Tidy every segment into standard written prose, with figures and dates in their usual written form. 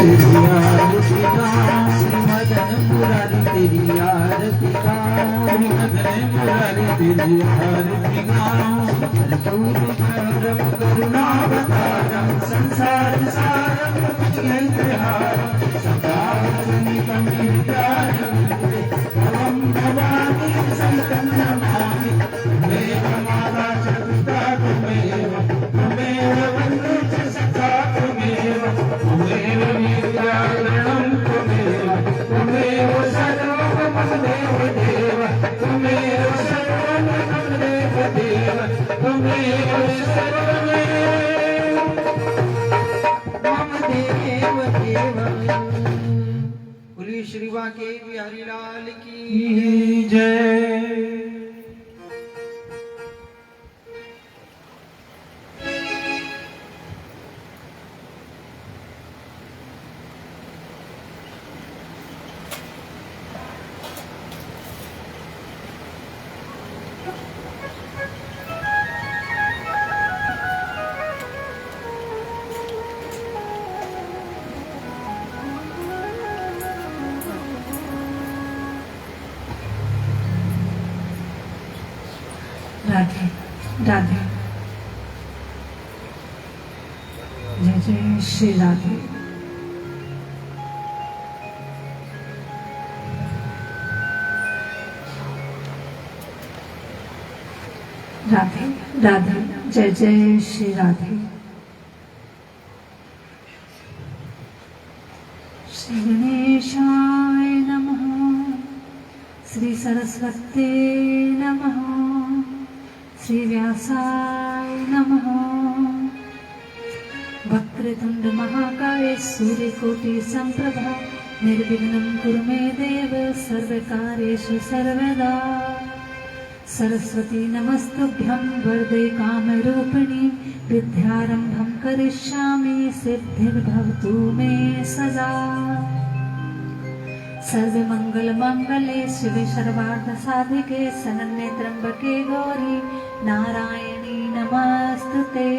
तेरी आरती गाऊं, श्री मदन मुरारी तेरी आरती गाऊं, श्री मदन मुरारी तेरी आरती गाऊं। कर्पूर गौरम करुणावतारम संसार सारम भुजगेन्द्रहारम सदा वदनीकं हृदयारविन्दे भवं भवानी सहितं नमामि। त्वमेव माता च पिता त्वमेव, त्वमेव वन्दे च सखा त्वमेव, त्वमेव विद्याधरणं त्वमेव, त्वमेव सर्वं मम देव, त्वमेव सर्वं मम देव, त्वमेव सर्वं मम देव। बोलिए श्री बांके बिहारी लाल की जय। राधे राधे, जय जय श्री राधे। राधे राधे, जय जय श्री राधे। श्री गणेशाय नमः, श्री सरस्वते नमः, श्री व्यासाय नमः। वक्रतुंड महाकाय सूर्यकोटि संप्रभा निर्विघ्नं कुरु मे देव सर्वकार्येषु सर्वदा। सरस्वती नमस्तुभ्यं वरदे कामरूपिणी विद्यारंभं करिष्यामि सिद्धिर्भवतु मे सदा। सर्वमंगलमांगल्ये शिवे सर्वार्थसाधिके शरण्ये त्र्यंबके गौरी नारायणी नमस्तुते।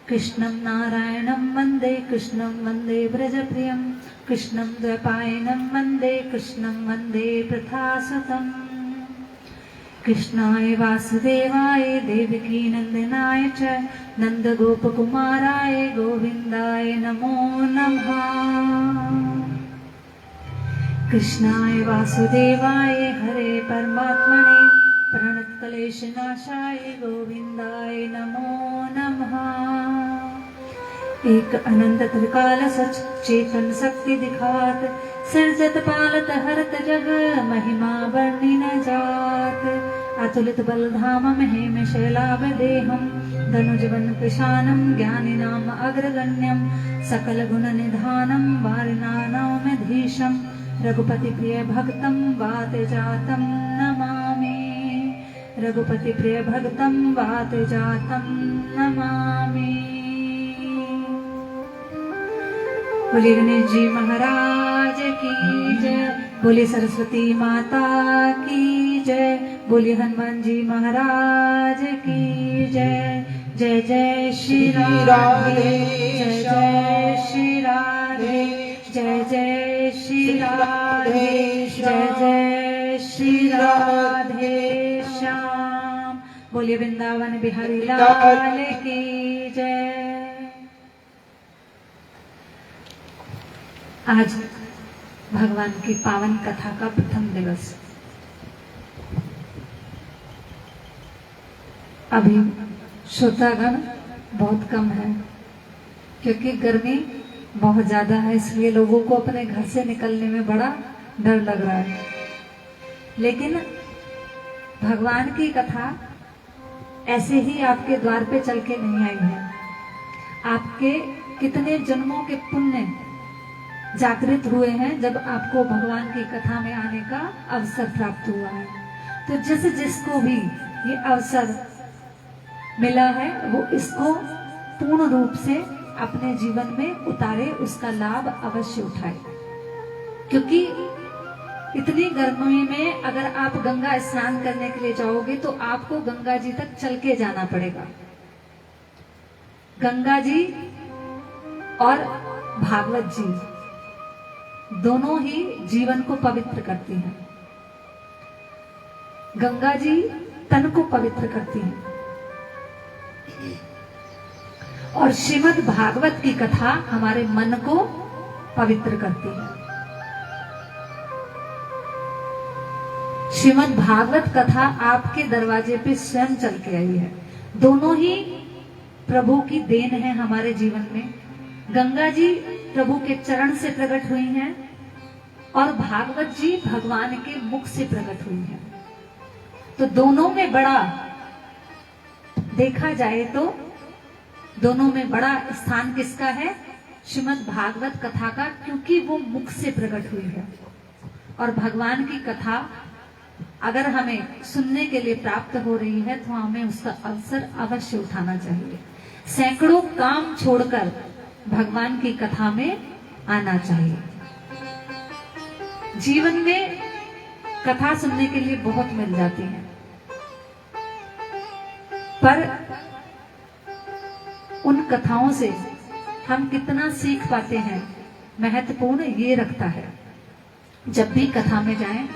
कृष्णं नारायणं वन्दे कृष्णं वन्दे व्रजप्रियं कृष्णं द्वैपायनं वन्दे कृष्णं वन्दे प्रथासुतम्। कृष्णाय वासुदेवाय देवकी नंदनाय च नंदगोपकुमाराय गोविन्दाय नमो नमः। कृष्णाय वासुदेवाय हरे परमात्मने प्रणतक्लेशनाशाय गोविन्दाय नमो नमः। एक अनंत त्रिकाल सच चेतन शक्ति दिखात सृजत पालत हरत जग महिमा वर्णि न जात। अतुलित बलधाम महेम शैलाभ देहम धनुजवन कृशानम ज्ञानिनाम अग्रगण्यम सकल गुण निधानम वारिनानामधीशम रघुपति प्रिय भक्तम वात जातम नमामि। रघुपति प्रिय भक्तम वात जातम नमामि। बोलिए गणेश जी महाराज की जय, बोलिए सरस्वती माता की जय, बोलिए हनुमान जी महाराज की जय। जय जय श्री राधे, जय जय श्री राधे, जय जय श्री राधे, जय जय श्री राधे श्याम। बोलिए वृंदावन बिहारी लाल की जय। आज भगवान की पावन कथा का प्रथम दिवस। अभी श्रोतागण बहुत कम है क्योंकि गर्मी बहुत ज्यादा है, इसलिए लोगों को अपने घर से निकलने में बड़ा डर लग रहा है। लेकिन भगवान की कथा ऐसे ही आपके द्वार पे चल के नहीं आई है। आपके कितने जन्मों के पुण्य जागृत हुए हैं जब आपको भगवान की कथा में आने का अवसर प्राप्त हुआ है। तो जिसको भी ये अवसर मिला है वो इसको पूर्ण रूप से अपने जीवन में उतारे, उसका लाभ अवश्य उठाए। क्योंकि इतनी गर्मी में अगर आप गंगा स्नान करने के लिए जाओगे तो आपको गंगा जी तक चल के जाना पड़ेगा। गंगा जी और भागवत जी दोनों ही जीवन को पवित्र करती हैं। गंगा जी तन को पवित्र करती हैं और श्रीमद् भागवत की कथा हमारे मन को पवित्र करती है। श्रीमद् भागवत कथा आपके दरवाजे पे स्वयं चल के आई है। दोनों ही प्रभु की देन है हमारे जीवन में। गंगा जी प्रभु के चरण से प्रकट हुई हैं और भागवत जी भगवान के मुख से प्रकट हुई हैं। तो दोनों में बड़ा देखा जाए तो दोनों में बड़ा स्थान किसका है? श्रीमद् भागवत कथा का, क्योंकि वो मुख से प्रकट हुई है। और भगवान की कथा अगर हमें सुनने के लिए प्राप्त हो रही है तो हमें उसका अवसर अवश्य उठाना चाहिए। सैकड़ों काम छोड़कर भगवान की कथा में आना चाहिए। जीवन में कथा सुनने के लिए बहुत मिल जाती है, पर उन कथाओं से हम कितना सीख पाते हैं महत्वपूर्ण ये रखता है। जब भी कथा में जाएं,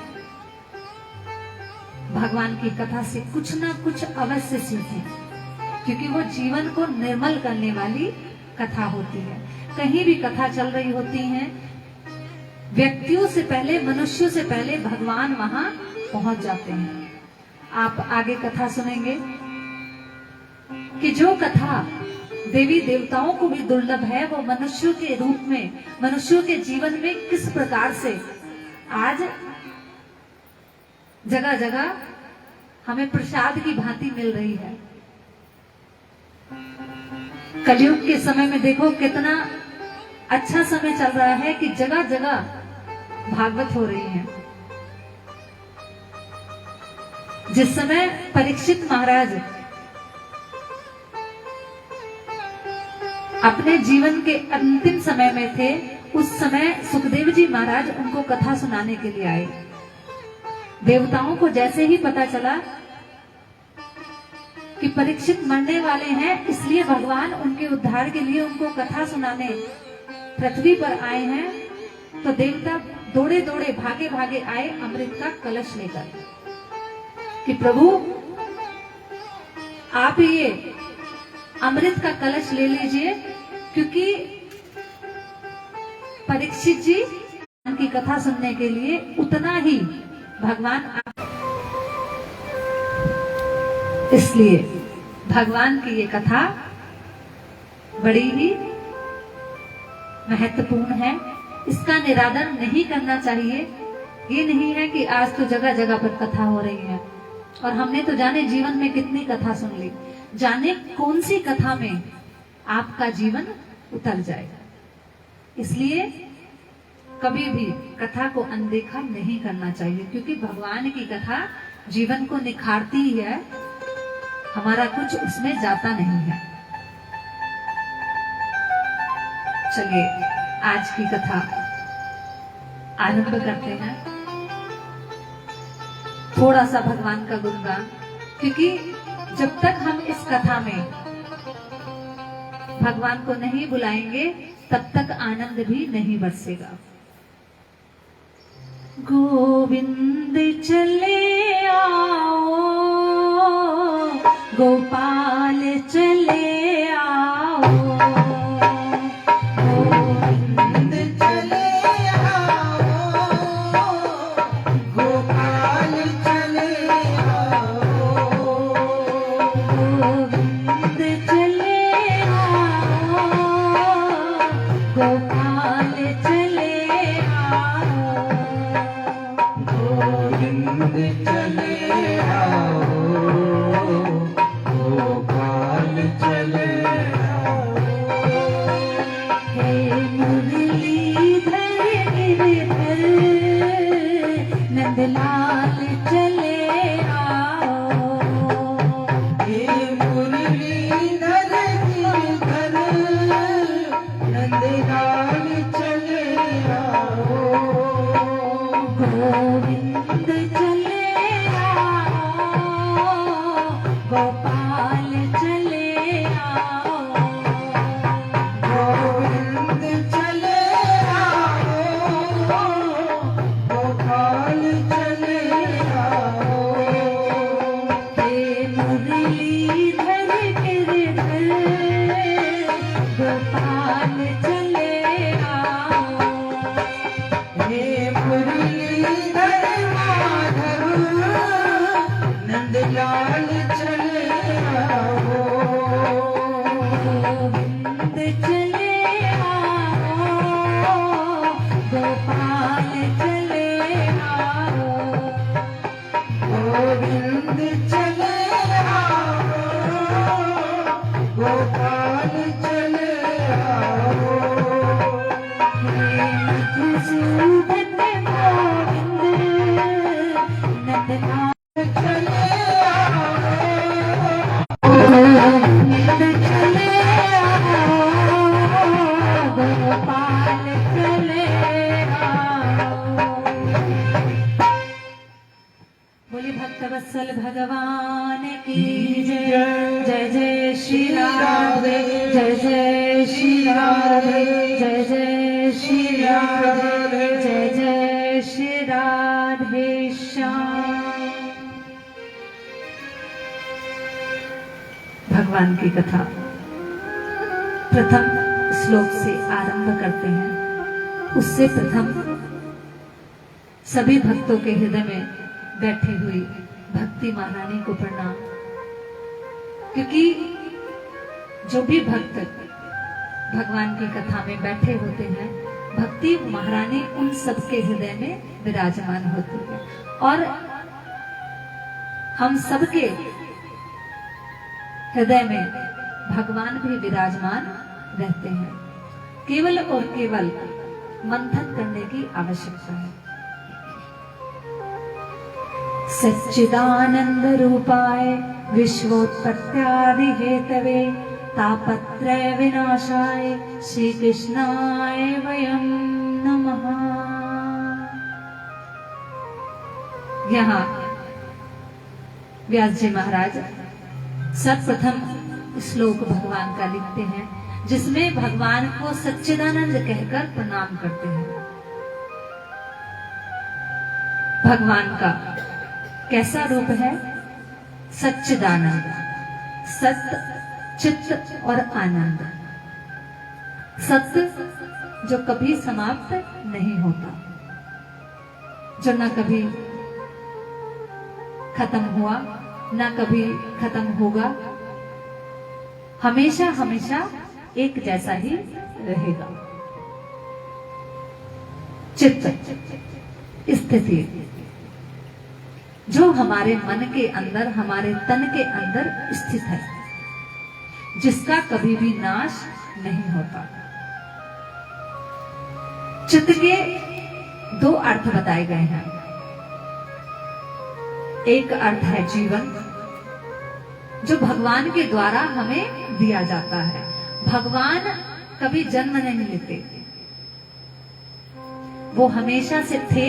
भगवान की कथा से कुछ ना कुछ अवश्य सीखें, क्योंकि वो जीवन को निर्मल करने वाली कथा होती है। कहीं भी कथा चल रही होती है, व्यक्तियों से पहले, मनुष्यों से पहले भगवान वहां पहुंच जाते हैं। आप आगे कथा सुनेंगे कि जो कथा देवी देवताओं को भी दुर्लभ है, वो मनुष्यों के रूप में, मनुष्यों के जीवन में किस प्रकार से आज जगह जगह हमें प्रसाद की भांति मिल रही है। कलयुग के समय में देखो कितना अच्छा समय चल रहा है कि जगह जगह भागवत हो रही है। जिस समय परीक्षित महाराज अपने जीवन के अंतिम समय में थे, उस समय सुखदेव जी महाराज उनको कथा सुनाने के लिए आए। देवताओं को जैसे ही पता चला कि परीक्षित मरने वाले हैं, इसलिए भगवान उनके उद्धार के लिए उनको कथा सुनाने पृथ्वी पर आए हैं, तो देवता दौड़े दौड़े भागे भागे आए अमृत का कलश लेकर कि प्रभु आप ये अमृत का कलश ले लीजिए, क्योंकि परीक्षित जी की कथा सुनने के लिए उतना ही भगवान इसलिए भगवान की ये कथा बड़ी ही महत्वपूर्ण है। इसका निरादर नहीं करना चाहिए। ये नहीं है कि आज तो जगह जगह पर कथा हो रही है और हमने तो जाने जीवन में कितनी कथा सुन ली, जाने कौन सी कथा में आपका जीवन उतर जाएगा। इसलिए कभी भी कथा को अनदेखा नहीं करना चाहिए, क्योंकि भगवान की कथा जीवन को निखारती ही है, हमारा कुछ उसमें जाता नहीं है। चलिए आज की कथा आरंभ करते हैं। थोड़ा सा भगवान का गुणगान, क्योंकि जब तक हम इस कथा में भगवान को नहीं बुलाएंगे तब तक आनंद भी नहीं बरसेगा। गोविंद चले आओ, गोपाल चले आओ, गोविंद चले आओ, गोपाल चले आओ, गोविंद चले आओ, गोपाल चले आओ, गोविंद चले आओ, गोपाल चले आओ। हे मुरलीधर गिरधर नंदलाल चले आओ, हे मुरलीधर गिरधर नंदलाल चले वत्सल भगवान की जय। जय जय श्री राधे, जय जय श्री राधे, जय जय श्री राधे, जय जय श्री राधे श्याम। भगवान की कथा प्रथम श्लोक से आरंभ करते हैं। उससे प्रथम सभी भक्तों के हृदय में बैठी हुई भक्ति महारानी को प्रणाम, क्योंकि जो भी भक्त भगवान की कथा में बैठे होते हैं, भक्ति महारानी उन सबके हृदय में विराजमान होती है और हम सबके हृदय में भगवान भी विराजमान रहते हैं। केवल और केवल मंथन करने की आवश्यकता है। सच्चिदानंद रूपाय विश्वोत्पत्त्यादि हेतवे तापत्रय विनाशाय श्री कृष्णाय वयं नमः। यहाँ व्यास जी महाराज सर्वप्रथम श्लोक भगवान का लिखते हैं, जिसमें भगवान को सच्चिदानंद कहकर प्रणाम करते हैं। भगवान का कैसा रूप है? सच्चिदानंद, सत्य, चित्त और आनंद। सत्य जो कभी समाप्त नहीं होता, जो न कभी खत्म हुआ न कभी खत्म होगा, हमेशा हमेशा एक जैसा ही रहेगा। चित्त स्थिति जो हमारे मन के अंदर, हमारे तन के अंदर स्थित है, जिसका कभी भी नाश नहीं होता। चित्त के दो अर्थ बताए गए हैं। एक अर्थ है जीवन, जो भगवान के द्वारा हमें दिया जाता है। भगवान कभी जन्म नहीं लेते, वो हमेशा से थे,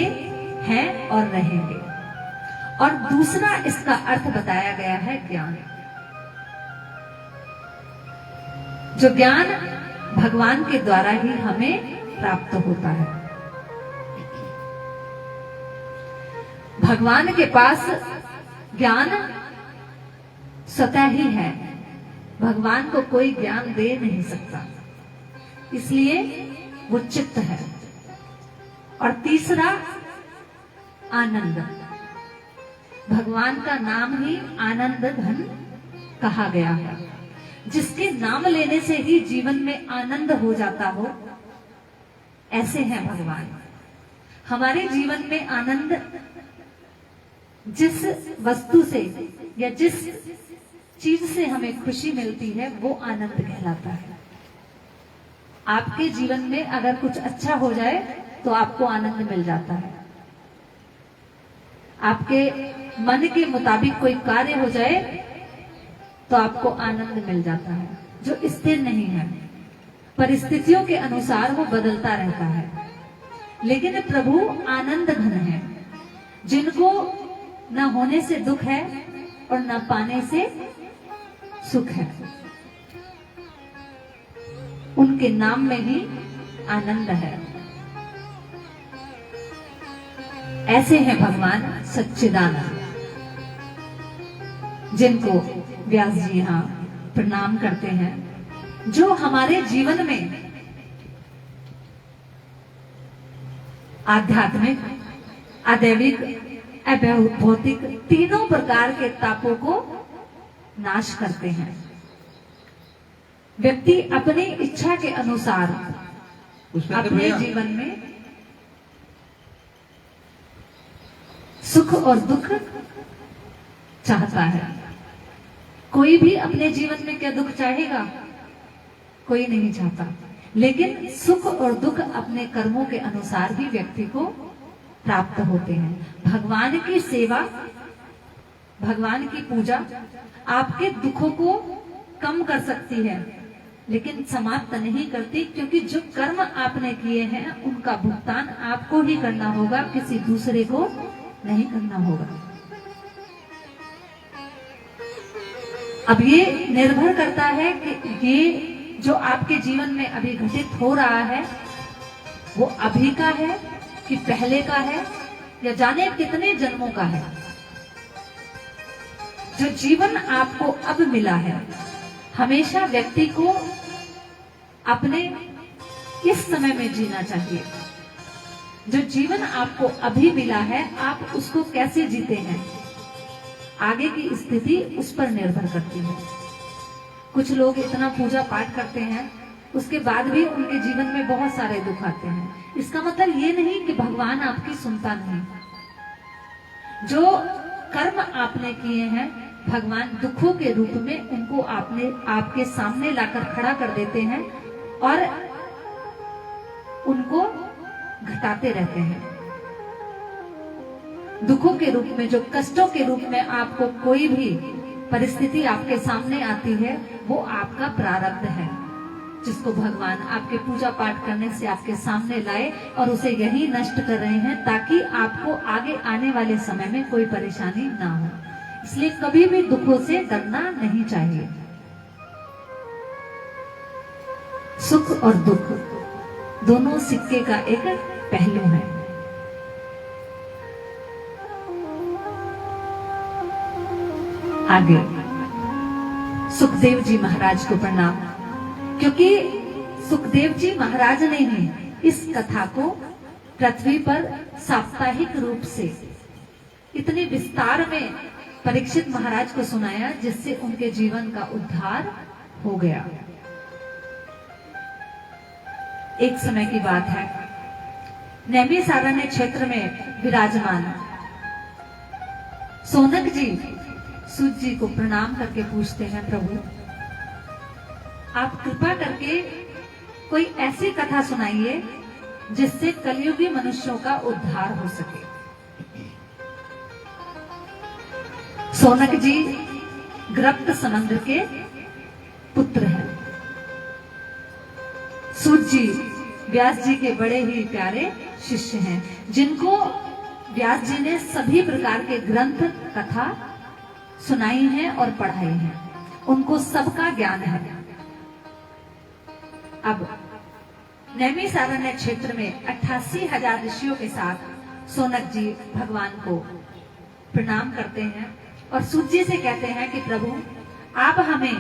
हैं और रहेंगे। और दूसरा इसका अर्थ बताया गया है ज्ञान, जो ज्ञान भगवान के द्वारा ही हमें प्राप्त होता है। भगवान के पास ज्ञान स्वतः ही है, भगवान को कोई ज्ञान दे नहीं सकता, इसलिए वो चित्त है। और तीसरा आनंद, भगवान का नाम ही आनंद घन कहा गया है। जिसके नाम लेने से ही जीवन में आनंद हो जाता हो, ऐसे हैं भगवान। हमारे जीवन में आनंद जिस वस्तु से या जिस चीज से हमें खुशी मिलती है, वो आनंद कहलाता है। आपके जीवन में अगर कुछ अच्छा हो जाए तो आपको आनंद मिल जाता है। आपके मन के मुताबिक कोई कार्य हो जाए तो आपको आनंद मिल जाता है, जो स्थिर नहीं है, परिस्थितियों के अनुसार वो बदलता रहता है। लेकिन प्रभु आनंद घन है, जिनको न होने से दुख है और न पाने से सुख है। उनके नाम में ही आनंद है। ऐसे हैं भगवान सच्चिदानंद, जिनको व्यास जी यहाँ प्रणाम करते हैं, जो हमारे जीवन में आध्यात्मिक, अदैविक, भौतिक तीनों प्रकार के तापों को नाश करते हैं। व्यक्ति अपनी इच्छा के अनुसार अपने जीवन में सुख और दुख चाहता है। कोई भी अपने जीवन में क्या दुख चाहेगा? कोई नहीं चाहता। लेकिन सुख और दुख अपने कर्मों के अनुसार ही व्यक्ति को प्राप्त होते हैं। भगवान की सेवा, भगवान की पूजा आपके दुखों को कम कर सकती है, लेकिन समाप्त नहीं करती, क्योंकि जो कर्म आपने किए हैं उनका भुगतान आपको ही करना होगा, किसी दूसरे को नहीं करना होगा। अब ये निर्भर करता है कि ये जो आपके जीवन में अभी घटित हो रहा है वो अभी का है कि पहले का है या जाने कितने जन्मों का है। जो जीवन आपको अब मिला है, हमेशा व्यक्ति को अपने इस समय में जीना चाहिए। जो जीवन आपको अभी मिला है, आप उसको कैसे जीते हैं, आगे की स्थिति उस पर निर्भर करती है। कुछ लोग इतना पूजा पाठ करते हैं, उसके बाद भी उनके जीवन में बहुत सारे दुख आते हैं। इसका मतलब ये नहीं कि भगवान आपकी सुनता नहीं। जो कर्म आपने किए हैं, भगवान दुखों के रूप में उनको आपके सामने लाकर खड़ा कर देते हैं और उनको घटाते रहते हैं। दुखों के रूप में, जो कष्टों के रूप में आपको कोई भी परिस्थिति आपके सामने आती है, वो आपका प्रारब्ध है, जिसको भगवान आपके पूजा पाठ करने से आपके सामने लाए और उसे यही नष्ट कर रहे हैं ताकि आपको आगे आने वाले समय में कोई परेशानी ना हो। इसलिए कभी भी दुखों से डरना नहीं चाहिए। सुख और दुख दोनों सिक्के का एक पहलू है। आगे सुखदेव जी महाराज को प्रणाम, क्योंकि सुखदेव जी महाराज ने ही इस कथा को पृथ्वी पर साप्ताहिक रूप से इतने विस्तार में परीक्षित महाराज को सुनाया, जिससे उनके जीवन का उद्धार हो गया। एक समय की बात है, नैमिषारण्य क्षेत्र में विराजमान सोनक जी सूत जी को प्रणाम करके पूछते हैं, प्रभु आप कृपा करके कोई ऐसी कथा सुनाइए जिससे कलयुगी मनुष्यों का उद्धार हो सके। सोनक जी ग्रप्त समुद्र के पुत्र हैं। सूत जी व्यास जी के बड़े ही प्यारे शिष्य हैं, जिनको व्यास जी ने सभी प्रकार के ग्रंथ कथा सुनाई है और पढ़ाई है। उनको सबका ज्ञान है। अब नैमिषारण्य क्षेत्र में 88,000 ऋषियों के साथ सोनक जी भगवान को प्रणाम करते हैं और सूत जी से कहते हैं कि प्रभु आप हमें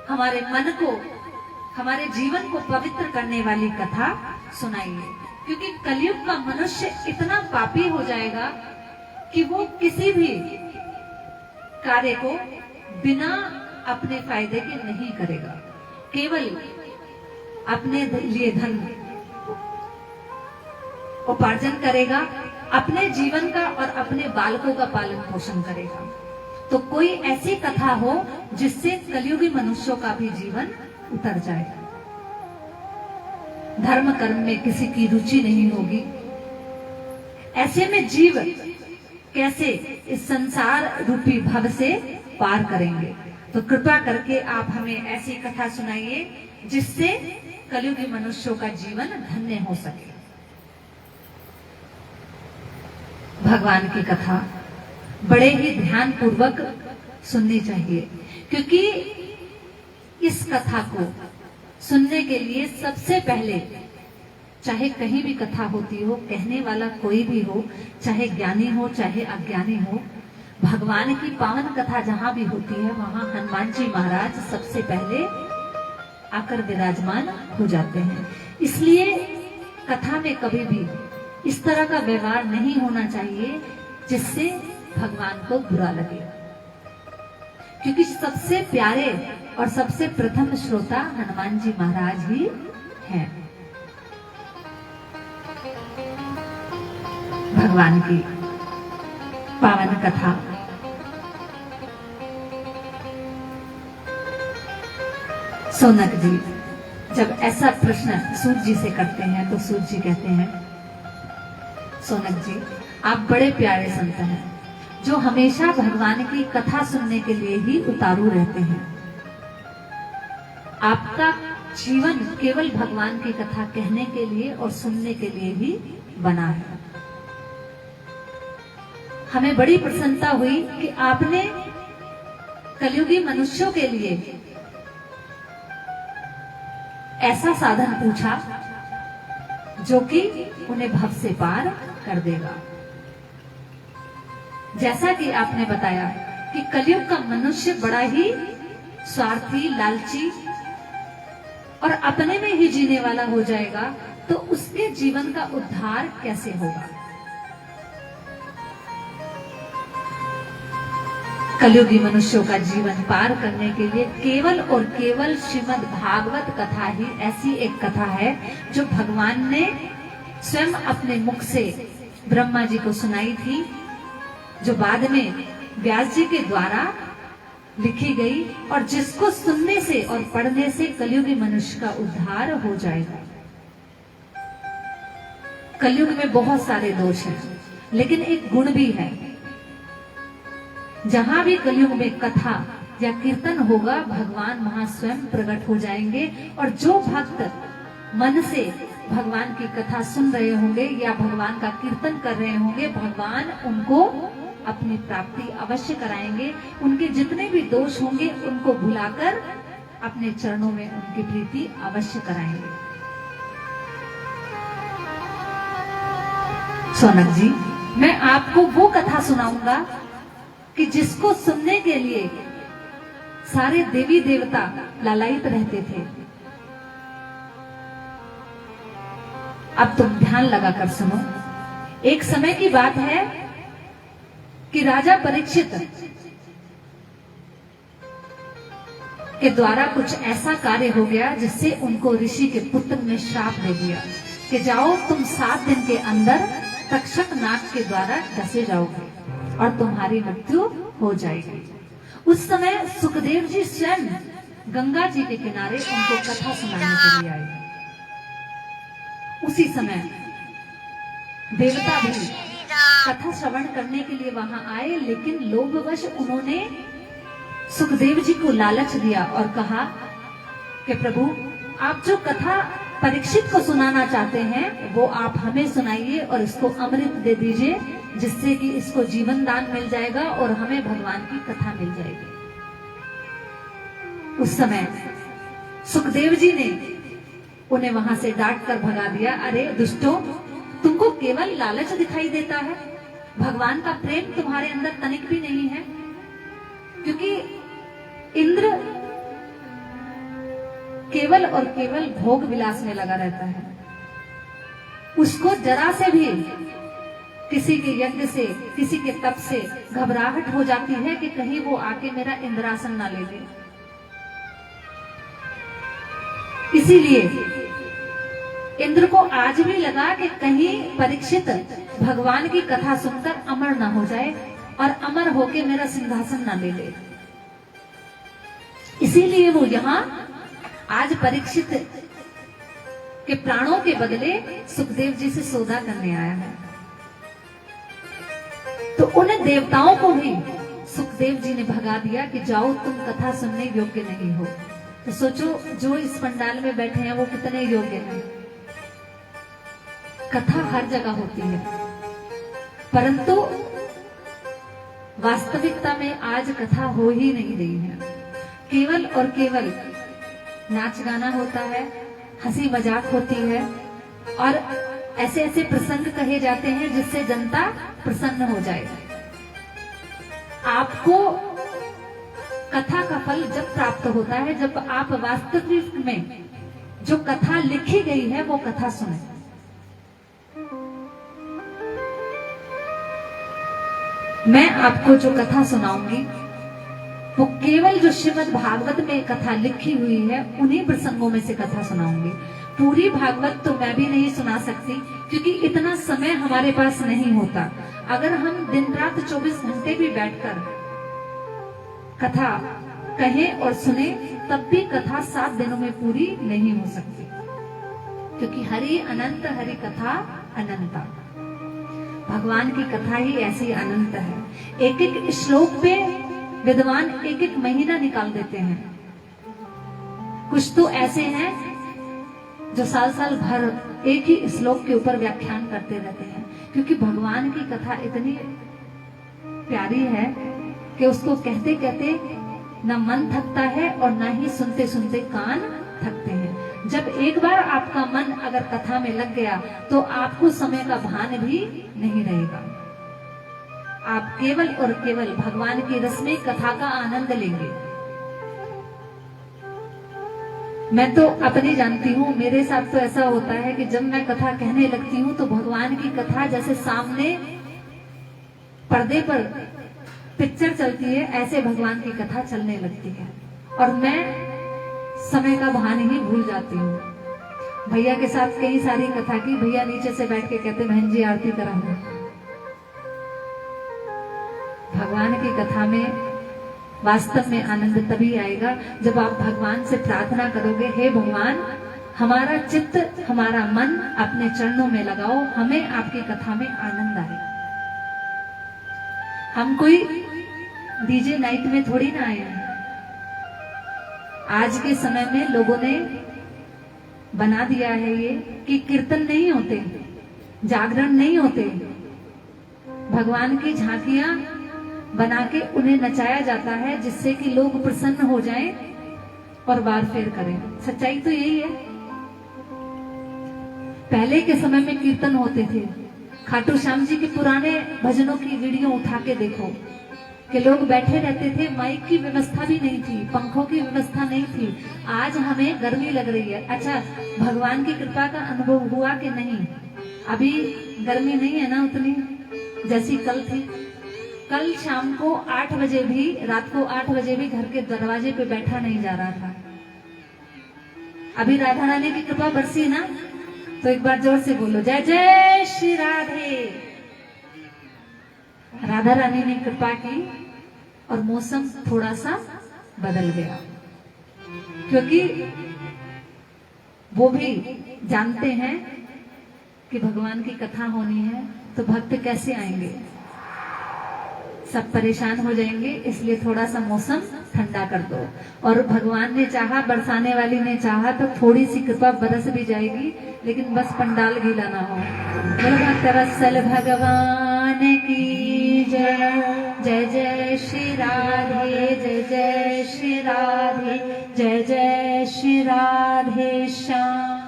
हमारे मन को, हमारे जीवन को पवित्र करने वाली कथा सुनाइए, क्योंकि कलयुग का मनुष्य इतना पापी हो जाएगा कि वो किसी भी कार्य को बिना अपने फायदे के नहीं करेगा, केवल अपने लिए धन उपार्जन करेगा, अपने जीवन का और अपने बालकों का पालन पोषण करेगा। तो कोई ऐसी कथा हो जिससे कलयुगी मनुष्यों का भी जीवन उतर जाए। धर्म कर्म में किसी की रुचि नहीं होगी। ऐसे में जीव कैसे इस संसार रूपी भव से पार करेंगे? तो कृपा करके आप हमें ऐसी कथा सुनाइए जिससे कलयुगी मनुष्यों का जीवन धन्य हो सके। भगवान की कथा बड़े ही ध्यान पूर्वक सुननी चाहिए, क्योंकि इस कथा को सुनने के लिए सबसे पहले, चाहे कहीं भी कथा होती हो, कहने वाला कोई भी हो, चाहे ज्ञानी हो चाहे अज्ञानी हो, भगवान की पावन कथा जहां भी होती है वहां हनुमान जी महाराज सबसे पहले आकर विराजमान हो जाते हैं। इसलिए कथा में कभी भी इस तरह का व्यवहार नहीं होना चाहिए जिससे भगवान को बुरा लगे, क्योंकि सबसे प्यारे और सबसे प्रथम श्रोता हनुमान जी महाराज ही हैं। भगवान की पावन कथा सोनक जी जब ऐसा प्रश्न सूत जी से करते हैं तो सूत जी कहते हैं, सोनक जी आप बड़े प्यारे संत हैं जो हमेशा भगवान की कथा सुनने के लिए ही उतारू रहते हैं। आपका जीवन केवल भगवान की कथा कहने के लिए और सुनने के लिए ही बना है। हमें बड़ी प्रसन्नता हुई कि आपने कलयुगी मनुष्यों के लिए ऐसा साधन पूछा जो कि उन्हें भव से पार कर देगा। जैसा कि आपने बताया कि कलयुग का मनुष्य बड़ा ही स्वार्थी, लालची और अपने में ही जीने वाला हो जाएगा, तो उसके जीवन का उद्धार कैसे होगा? कलयुगी मनुष्यों का जीवन पार करने के लिए केवल और केवल श्रीमद् भागवत कथा ही ऐसी एक कथा है जो भगवान ने स्वयं अपने मुख से ब्रह्मा जी को सुनाई थी, जो बाद में व्यास जी के द्वारा लिखी गई और जिसको सुनने से और पढ़ने से कलयुगी मनुष्य का उद्धार हो जाएगा। कलयुग में बहुत सारे दोष हैं, लेकिन एक गुण भी है। जहां भी कलयुग में कथा या कीर्तन होगा, भगवान वहां स्वयं प्रकट हो जाएंगे और जो भक्त मन से भगवान की कथा सुन रहे होंगे या भगवान का कीर्तन कर रहे होंगे, भगवान उनको अपनी प्राप्ति अवश्य कराएंगे। उनके जितने भी दोष होंगे उनको भुलाकर अपने चरणों में उनकी प्रीति अवश्य कराएंगे। सोनक जी, मैं आपको वो कथा सुनाऊंगा कि जिसको सुनने के लिए सारे देवी देवता लालायित रहते थे। अब तुम ध्यान लगाकर सुनो। एक समय की बात है कि राजा परीक्षित के द्वारा कुछ ऐसा कार्य हो गया जिससे उनको ऋषि के पुत्र ने श्राप दे दिया कि जाओ तुम 7 दिन के अंदर तक्षक नाग के द्वारा डसे जाओगे और तुम्हारी मृत्यु हो जाएगी। उस समय सुखदेव जी स्वयं गंगा जी के किनारे उनको कथा सुनाने के लिए आए। उसी समय देवता भी कथा श्रवण करने के लिए वहां आए, लेकिन लोभवश उन्होंने सुखदेव जी को लालच दिया और कहा कि प्रभु, आप जो कथा परीक्षित को सुनाना चाहते हैं वो आप हमें सुनाइए और इसको अमृत दे दीजिए, जिससे कि इसको जीवन दान मिल जाएगा और हमें भगवान की कथा मिल जाएगी। उस समय सुखदेव जी ने उन्हें वहां से डांट कर भगा दिया। अरे दुष्टों, तुमको केवल लालच दिखाई देता है, भगवान का प्रेम तुम्हारे अंदर तनिक भी नहीं है। क्योंकि इंद्र केवल और केवल भोग विलास में लगा रहता है। उसको जरा से भी किसी के यज्ञ से, किसी के तप से घबराहट हो जाती है कि कहीं वो आके मेरा इंद्रासन ना ले ले। इसीलिए इंद्र को आज भी लगा कि कहीं परीक्षित भगवान की कथा सुनकर अमर ना हो जाए और अमर होके मेरा सिंहासन ना ले ले। इसीलिए वो यहां आज परीक्षित के प्राणों के बदले सुखदेव जी से सौदा करने आया है। तो उन देवताओं को भी सुखदेव जी ने भगा दिया कि जाओ तुम कथा सुनने योग्य नहीं हो। तो सोचो, जो इस पंडाल में बैठे हैं वो कितने योग्य हैं। कथा हर जगह होती है, परंतु वास्तविकता में आज कथा हो ही नहीं रही है। केवल और केवल नाच गाना होता है, हंसी मजाक होती है और ऐसे ऐसे प्रसंग कहे जाते हैं जिससे जनता प्रसन्न हो जाए। आपको कथा का फल जब प्राप्त होता है जब आप वास्तविक में जो कथा लिखी गई है वो कथा सुने। मैं आपको जो कथा सुनाऊंगी वो केवल जो श्रीमद् भागवत में कथा लिखी हुई है उन्हीं प्रसंगों में से कथा सुनाऊंगी। पूरी भागवत तो मैं भी नहीं सुना सकती क्योंकि इतना समय हमारे पास नहीं होता। अगर हम दिन रात 24 घंटे भी बैठकर कथा कहें और सुने तब भी कथा 7 दिनों में पूरी नहीं हो सकती, क्योंकि हरि अनंत, हरि कथा अनंता। भगवान की कथा ही ऐसी अनंत है। एक एक श्लोक पे विद्वान एक एक महीना निकाल देते हैं। कुछ तो ऐसे हैं जो साल साल भर एक ही श्लोक के ऊपर व्याख्यान करते रहते हैं, क्योंकि भगवान की कथा इतनी प्यारी है कि उसको कहते कहते ना मन थकता है और ना ही सुनते सुनते कान थकते हैं। जब एक बार आपका मन अगर कथा में लग गया तो आपको समय का भान भी नहीं रहेगा। आप केवल और केवल भगवान की रस में कथा का आनंद लेंगे। मैं तो अपनी जानती हूँ, मेरे साथ तो ऐसा होता है कि जब मैं कथा कहने लगती हूँ तो भगवान की कथा जैसे सामने पर्दे पर पिक्चर चलती है, ऐसे भगवान की कथा चलने लगती है और मैं समय का भान ही भूल जाती हूँ। भैया के साथ कई सारी कथा की, भैया नीचे से बैठ के कहते बहन जी आरती कराना। भगवान की कथा में वास्तव में आनंद तभी आएगा जब आप भगवान से प्रार्थना करोगे, हे भगवान हमारा चित्त हमारा मन अपने चरणों में लगाओ, हमें आपकी कथा में आनंद आए। हम कोई डीजे नाइट में थोड़ी ना आए हैं। आज के समय में लोगों ने बना दिया है ये कि कीर्तन नहीं होते, जागरण नहीं होते, भगवान की झांकियां बना के उन्हें नचाया जाता है जिससे कि लोग प्रसन्न हो जाएं और बार फेर करें। सच्चाई तो यही है। पहले के समय में कीर्तन होते थे। खाटू श्याम जी के पुराने भजनों की वीडियो उठा के देखो कि लोग बैठे रहते थे, माइक की व्यवस्था भी नहीं थी, पंखों की व्यवस्था नहीं थी। आज हमें गर्मी लग रही है, अच्छा भगवान की कृपा का अनुभव हुआ कि नहीं? अभी गर्मी नहीं है ना उतनी जैसी कल थी। कल शाम को 8 बजे भी, रात को 8 बजे भी घर के दरवाजे पे बैठा नहीं जा रहा था। अभी राधा रानी की कृपा बरसी ना, तो एक बार जोर से बोलो जय जय श्री राधे। राधा रानी ने कृपा की और मौसम थोड़ा सा बदल गया, क्योंकि वो भी जानते हैं कि भगवान की कथा होनी है तो भक्त कैसे आएंगे, सब परेशान हो जाएंगे, इसलिए थोड़ा सा मौसम ठंडा कर दो। और भगवान ने चाहा, बरसाने वाली ने चाहा तो थोड़ी सी कृपा बरस भी जाएगी, लेकिन बस पंडाल गीला ना हो। तरसल भगवान की जय, जय जय श्री राधे, जय जय श्री राधे, जय जय श्री राधे श्याम।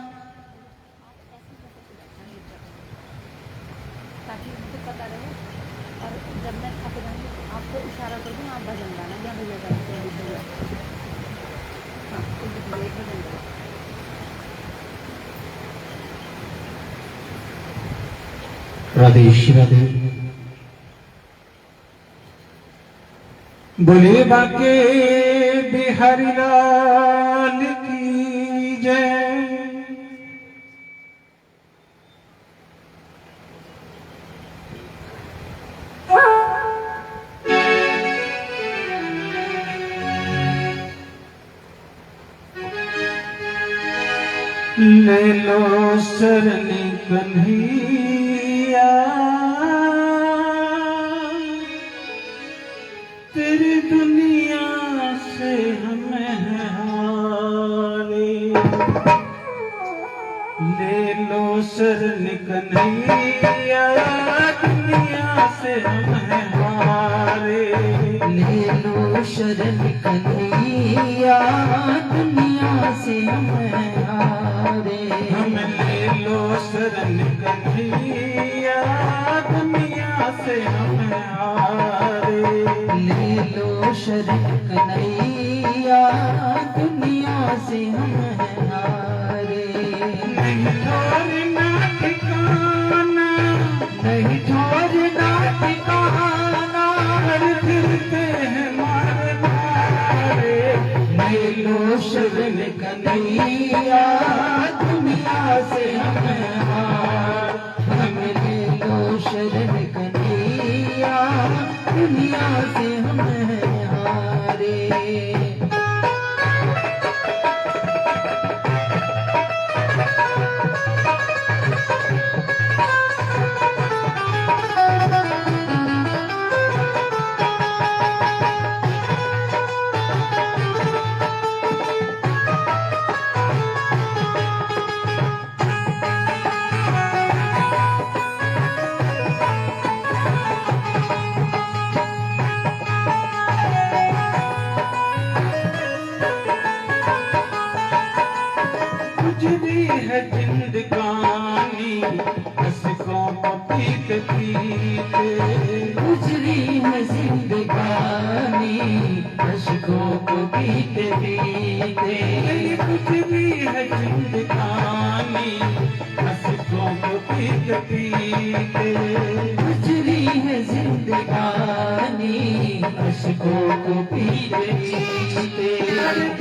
ताकि मुझे पता रहे और जब मैं थक जाऊंगी आपको इशारा कर दूँ, आप भजन गाना या भैया गाना। हाँ एक भजन गाना। राधे श्री राधे। बोले बाके बिहारी लाल की जय। ले लो शरण कन्हैया, तेरी दुनिया से हमें है हारे। ले लो शरण कन्हैया, दुनिया से हम है हारे। ले लो शरण कन्हैया, दुनिया से हम हारे। हम ले लो शरण कन्हैया, दुनिया से हम हारे। ले लो शरण कन्हैया, दुनिया से हम हारे। नहीं छोड़ना ठिकाना, नहीं छोड़ना ठिकाना, फिरते हैं मारे मारे। ले लो शरण कन्हैया, दुनिया से हम हार। हम ले लो शरण कन्हैया, दुनिया से हम हारे। जिंदगानी अशकों को पीते पीते गुजरी है जिंदगानी अशकों को पीते पीते गुजरी है जिंदगानी अशकों को पीते पीते गुजरी है जिंदगानी अशकों को पीते पीते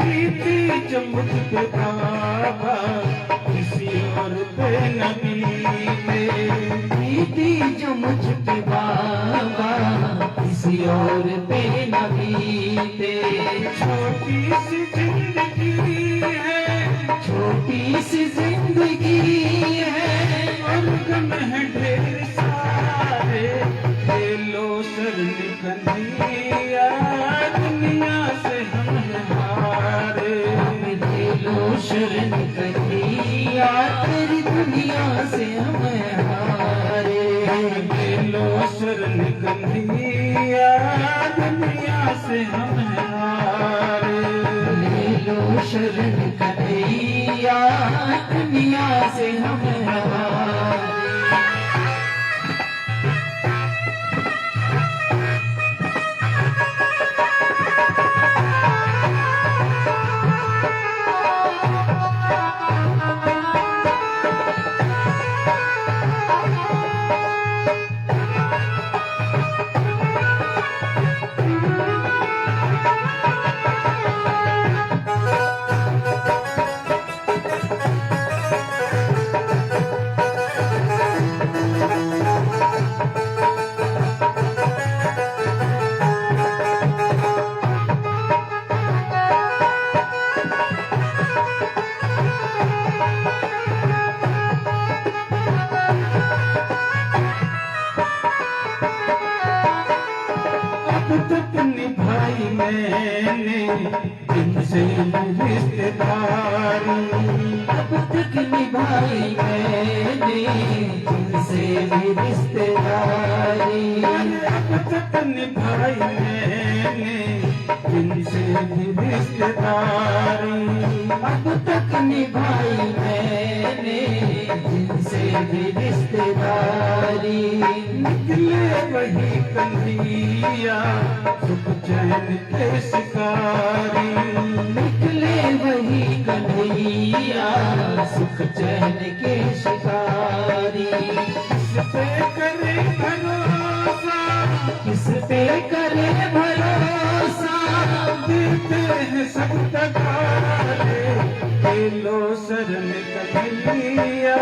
प्रीति जो मुझ पे बाबा किसी और पे न बीते प्रीति जो मुझ पे बाबा किसी और पे न बीते छोटी सी जिंदगी है छोटी सी जिंदगी है और गम है ढेर सारे खेलो शरण कन्हैया दुनिया से हम हारे खेलो शरण कन्हैया तेरी दुनिया से हम हारे खेलो शरण कन्हैया दुनिया से हम हारे ले लो शरण कन्हैया दुनिया से हम हारे निभाई मैंने तुमसे रिश्तेदारी अब तक निभाई मैंने तुमसे रिश्तेदारी अब तक निभाई मैंने तुमसे रिश्तेदारी अब तक निभाई मैंने तुमसे रिश्तेदारी निकले वही कन्हैया सुख चैन के शिकारी निकले वही कन्हैया सुख चैन के शिकारी किस पे करे भरोसा किस पे करे भरोसा देते हैं सब तकारे खेलो शरण कन्हैया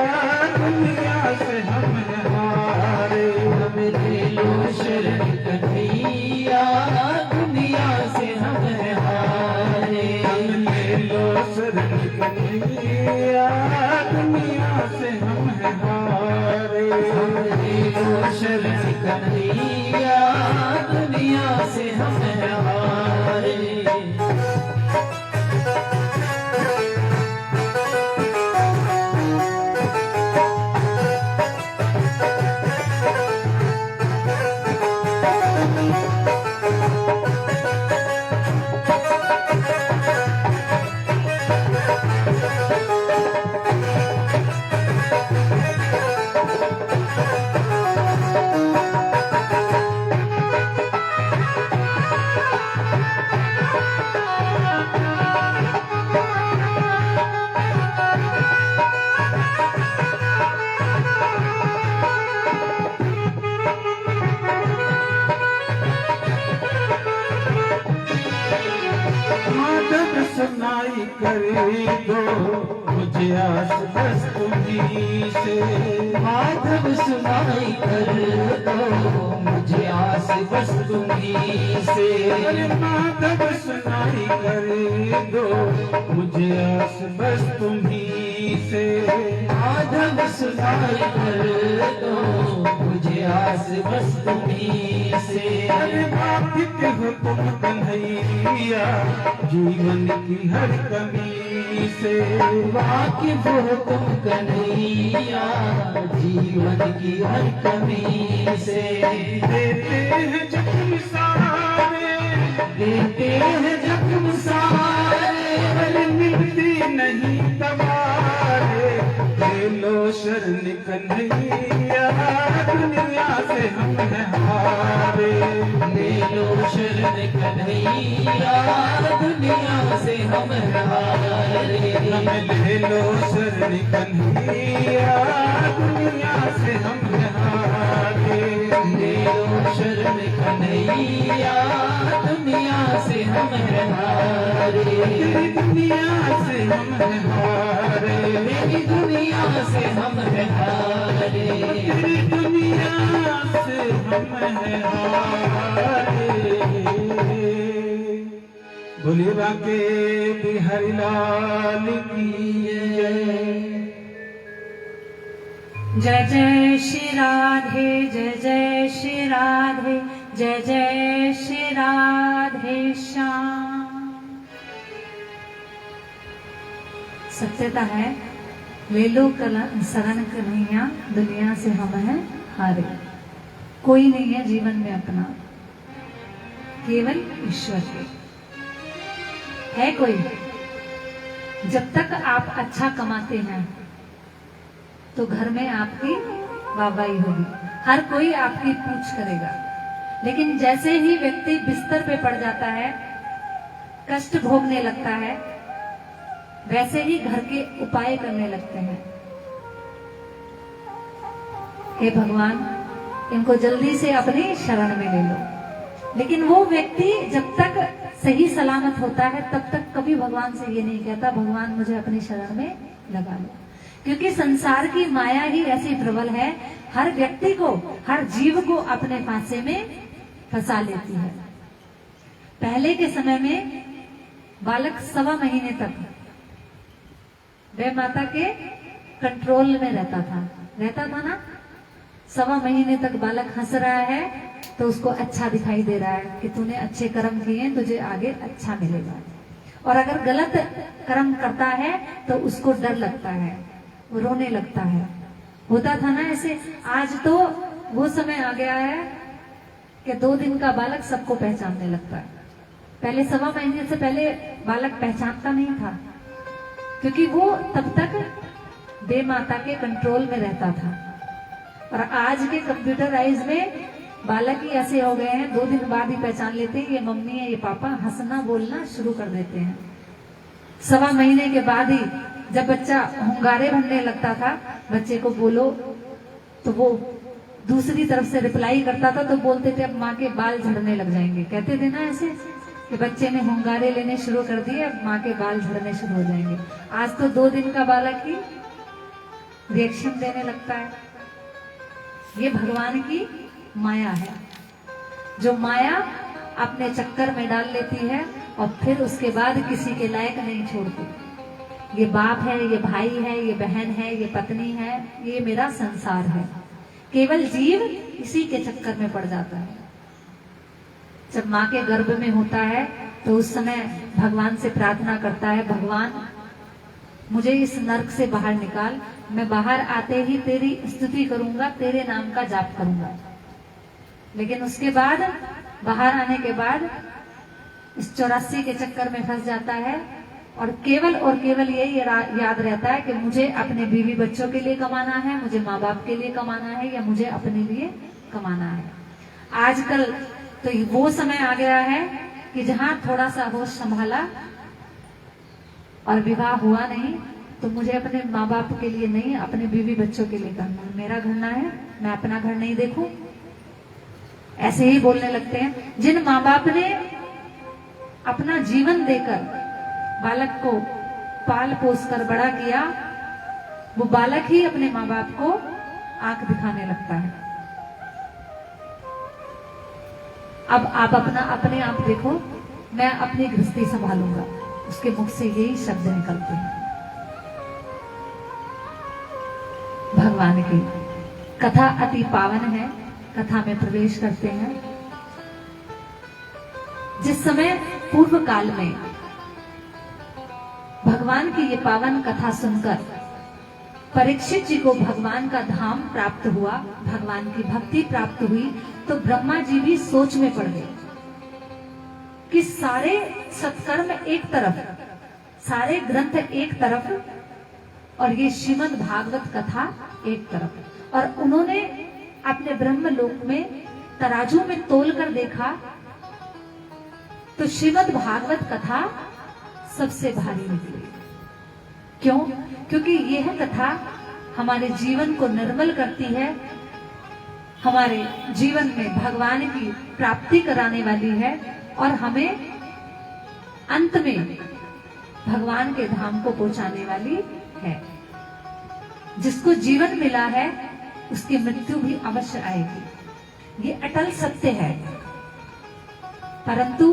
दुनिया से हम हारे हम खेलो शरण कन्हैया दुनिया से हम हारे हम खेलो शरण कन्हैया दुनिया से हम हारे हम खेलो शरण कन्हैया दुनिया से हम हारे सुनाई करी दो मुझे आस बस तुम्ही से माधव सुनाई कर दो मुझे आस बस तुम्ही से माधव सुनाई कर दो मुझे आस बस तुम्ही से माधव सुनाई कर दो मुझे आस बस तुम्ही से वाकिफ हो तुम कन्हैया जीवन की हर कमी से वाकिफ हो तुम कन्हैया जीवन की हर कमी से देते हैं जख्म सारे देते हैं जख्म सारे मिलती नहीं दबारे ले लो शरण कन्हैया, दुनिया से हम हैं हारे। ले लो शरण कन्हैया, दुनिया से हम हारे। हमें ले लो शरण कन्हैया, दुनिया से हम हैं हारे। ले लो शरण कन्हैया, दुनिया से हम हारे। तेरी दुनिया से हम हैं हारे। मेरी दुनिया से हम हारे। तेरी दुनिया से हम हैं हारे। बोले बाके बिहारी लाल की जय जय श्री राधे, जय जय श्री राधे, जय जय श्री राधे श्याम। सत्यता है, ले लो शरण कन्हैया, दुनिया से हम हैं हारे। कोई नहीं है जीवन में अपना, केवल ईश्वर है कोई। जब तक आप अच्छा कमाते हैं तो घर में आपकी वाहवाही होगी, हर कोई आपकी पूछ करेगा। लेकिन जैसे ही व्यक्ति बिस्तर पे पड़ जाता है, कष्ट भोगने लगता है, वैसे ही घर के उपाय करने लगते हैं। हे भगवान, इनको जल्दी से अपनी शरण में ले लो। लेकिन वो व्यक्ति जब तक सही सलामत होता है तब तक कभी भगवान से ये नहीं कहता भगवान मुझे अपनी शरण में लगा लो। क्योंकि संसार की माया ही ऐसी प्रबल है, हर व्यक्ति को, हर जीव को अपने फांसे में फंसा लेती है। पहले के समय में बालक 1.25 महीने तक वह माता के कंट्रोल में रहता था ना। 1.25 महीने तक बालक हंस रहा है तो उसको अच्छा दिखाई दे रहा है कि तूने अच्छे कर्म किए, तुझे आगे अच्छा मिलेगा। और अगर गलत कर्म करता है तो उसको डर लगता है, वो रोने लगता है। होता था ना ऐसे। आज तो वो समय आ गया है कि 2 दिन का बालक सबको पहचानने लगता है। पहले 1.25 महीने से पहले बालक पहचानता नहीं था, क्योंकि वो तब तक बेमाता के कंट्रोल में रहता था। और आज के कंप्यूटराइज में बालक ही ऐसे हो गए हैं, 2 दिन बाद ही पहचान लेते हैं ये मम्मी है, ये पापा। हंसना बोलना शुरू कर देते हैं 1.25 महीने के बाद ही। जब बच्चा हुंगारे भरने लगता था, बच्चे को बोलो तो वो दूसरी तरफ से रिप्लाई करता था, तो बोलते थे अब माँ के बाल झड़ने लग जाएंगे। कहते थे ना ऐसे कि बच्चे ने हुंगारे लेने शुरू कर दिए, अब माँ के बाल झड़ने शुरू हो जाएंगे। आज तो 2 दिन का बालक ही रिएक्शन देने लगता है। ये भगवान की माया है, जो माया अपने चक्कर में डाल लेती है और फिर उसके बाद किसी के लायक नहीं छोड़ती। ये बाप है, ये भाई है, ये बहन है, ये पत्नी है, ये मेरा संसार है। केवल जीव इसी के चक्कर में पड़ जाता है। जब माँ के गर्भ में होता है तो उस समय भगवान से प्रार्थना करता है, भगवान मुझे इस नर्क से बाहर निकाल, मैं बाहर आते ही तेरी स्तुति करूंगा, तेरे नाम का जाप करूंगा। लेकिन उसके बाद बाहर आने के बाद इस 84 के चक्कर में फंस जाता है और केवल यही याद रहता है कि मुझे अपने बीवी बच्चों के लिए कमाना है, मुझे माँ बाप के लिए कमाना है, या मुझे अपने लिए कमाना है। आजकल तो वो समय आ गया है कि जहां थोड़ा सा होश संभाला और विवाह हुआ नहीं तो मुझे अपने माँ बाप के लिए नहीं, अपने बीवी बच्चों के लिए करना है। मेरा घर ना है, मैं अपना घर नहीं देखूं, ऐसे ही बोलने लगते हैं। जिन माँ बाप ने अपना जीवन देकर बालक को पाल पोस कर बड़ा किया, वो बालक ही अपने माँ बाप को आंख दिखाने लगता है। अब आप अपने आप देखो, मैं अपनी गृहस्थी संभालूंगा, उसके मुख से यही शब्द निकलते हैं। भगवान की कथा अति पावन है, कथा में प्रवेश करते हैं। जिस समय पूर्व काल में भगवान की ये पावन कथा सुनकर परीक्षित जी को भगवान का धाम प्राप्त हुआ, भगवान की भक्ति प्राप्त हुई, तो ब्रह्मा जी भी सोच में पड़ गए कि सारे सत्कर्म एक तरफ, सारे ग्रंथ एक तरफ, और ये श्रीमद् भागवत कथा एक तरफ। और उन्होंने अपने ब्रह्म लोक में तराजू में तोल कर देखा तो श्रीमद् भागवत कथा सबसे भारी निकली। क्यों? क्योंकि यह कथा हमारे जीवन को निर्मल करती है, हमारे जीवन में भगवान की प्राप्ति कराने वाली है और हमें अंत में भगवान के धाम को पहुंचाने वाली है। जिसको जीवन मिला है उसकी मृत्यु भी अवश्य आएगी, ये अटल सत्य है। परंतु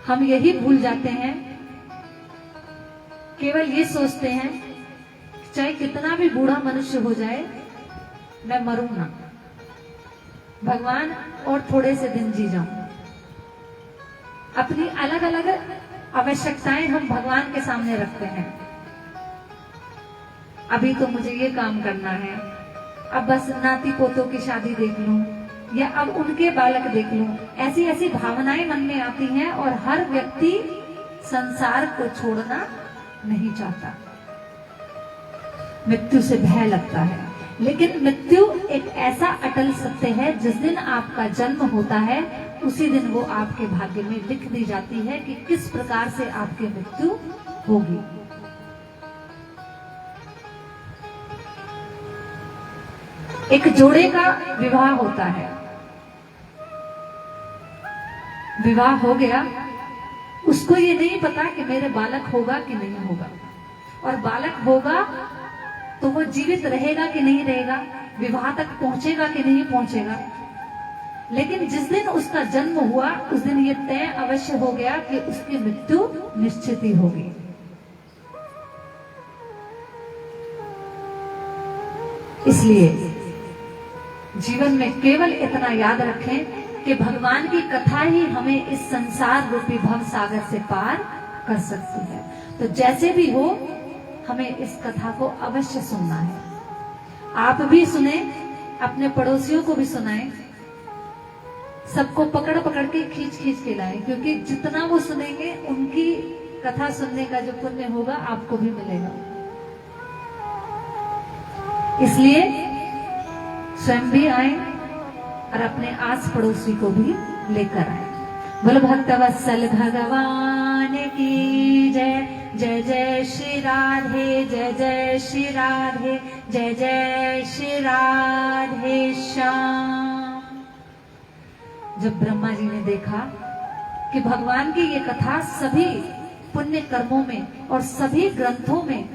हम यही भूल जाते हैं, केवल ये सोचते हैं चाहे कितना भी बूढ़ा मनुष्य हो जाए मैं मरूं ना, भगवान और थोड़े से दिन जी जाऊं। अपनी अलग अलग आवश्यकताएं हम भगवान के सामने रखते हैं। अभी तो मुझे ये काम करना है, अब बस नाती पोतों की शादी देख लूं या अब उनके बालक देख लूं। ऐसी ऐसी भावनाएं मन में आती हैं और हर व्यक्ति संसार को छोड़ना नहीं चाहता, मृत्यु से भय लगता है। लेकिन मृत्यु एक ऐसा अटल सत्य है, जिस दिन आपका जन्म होता है उसी दिन वो आपके भाग्य में लिख दी जाती है कि किस प्रकार से आपकी मृत्यु होगी। एक जोड़े का विवाह होता है, विवाह हो गया, उसको ये नहीं पता कि मेरे बालक होगा कि नहीं होगा, और बालक होगा तो वो जीवित रहेगा कि नहीं रहेगा, विवाह तक पहुंचेगा कि नहीं पहुंचेगा। लेकिन जिस दिन उसका जन्म हुआ उस दिन ये तय अवश्य हो गया कि उसकी मृत्यु निश्चित ही होगी। इसलिए जीवन में केवल इतना याद रखें कि भगवान की कथा ही हमें इस संसार रूपी भव सागर से पार कर सकती है। तो जैसे भी हो हमें इस कथा को अवश्य सुनना है। आप भी सुने, अपने पड़ोसियों को भी सुनाएं, सबको पकड़ पकड़ के खींच खींच के लाएं, क्योंकि जितना वो सुनेंगे उनकी कथा सुनने का जो पुण्य होगा आपको भी मिलेगा। इसलिए स्वयं भी आए और अपने आस पड़ोसी को भी लेकर आए। बोलो भक्तवत्सल भगवान की जय। जय जय श्री राधे, जय जय श्री राधे, जय जय श्री राधे श्याम। जब ब्रह्मा जी ने देखा कि भगवान की ये कथा सभी पुण्य कर्मों में और सभी ग्रंथों में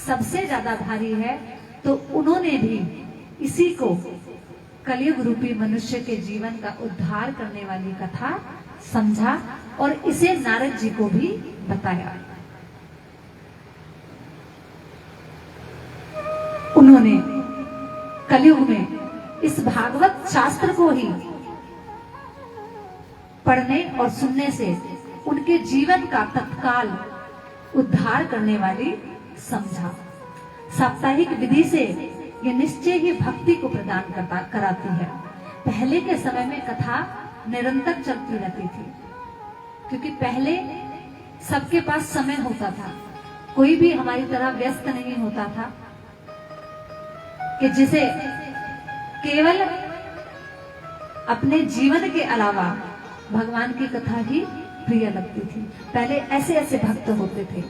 सबसे ज्यादा भारी है, तो उन्होंने भी इसी को कलयुग रूपी मनुष्य के जीवन का उद्धार करने वाली कथा समझा और इसे नारद जी को भी बताया। उन्होंने कलयुग में इस भागवत शास्त्र को ही पढ़ने और सुनने से उनके जीवन का तत्काल उद्धार करने वाली समझा। साप्ताहिक विधि से ये निश्चय ही भक्ति को प्रदान कराती है। पहले के समय में कथा निरंतर चलती रहती थी, क्योंकि पहले सबके पास समय होता था, कोई भी हमारी तरह व्यस्त नहीं होता था कि जिसे केवल अपने जीवन के अलावा भगवान की कथा ही प्रिय लगती थी। पहले ऐसे ऐसे भक्त होते थे,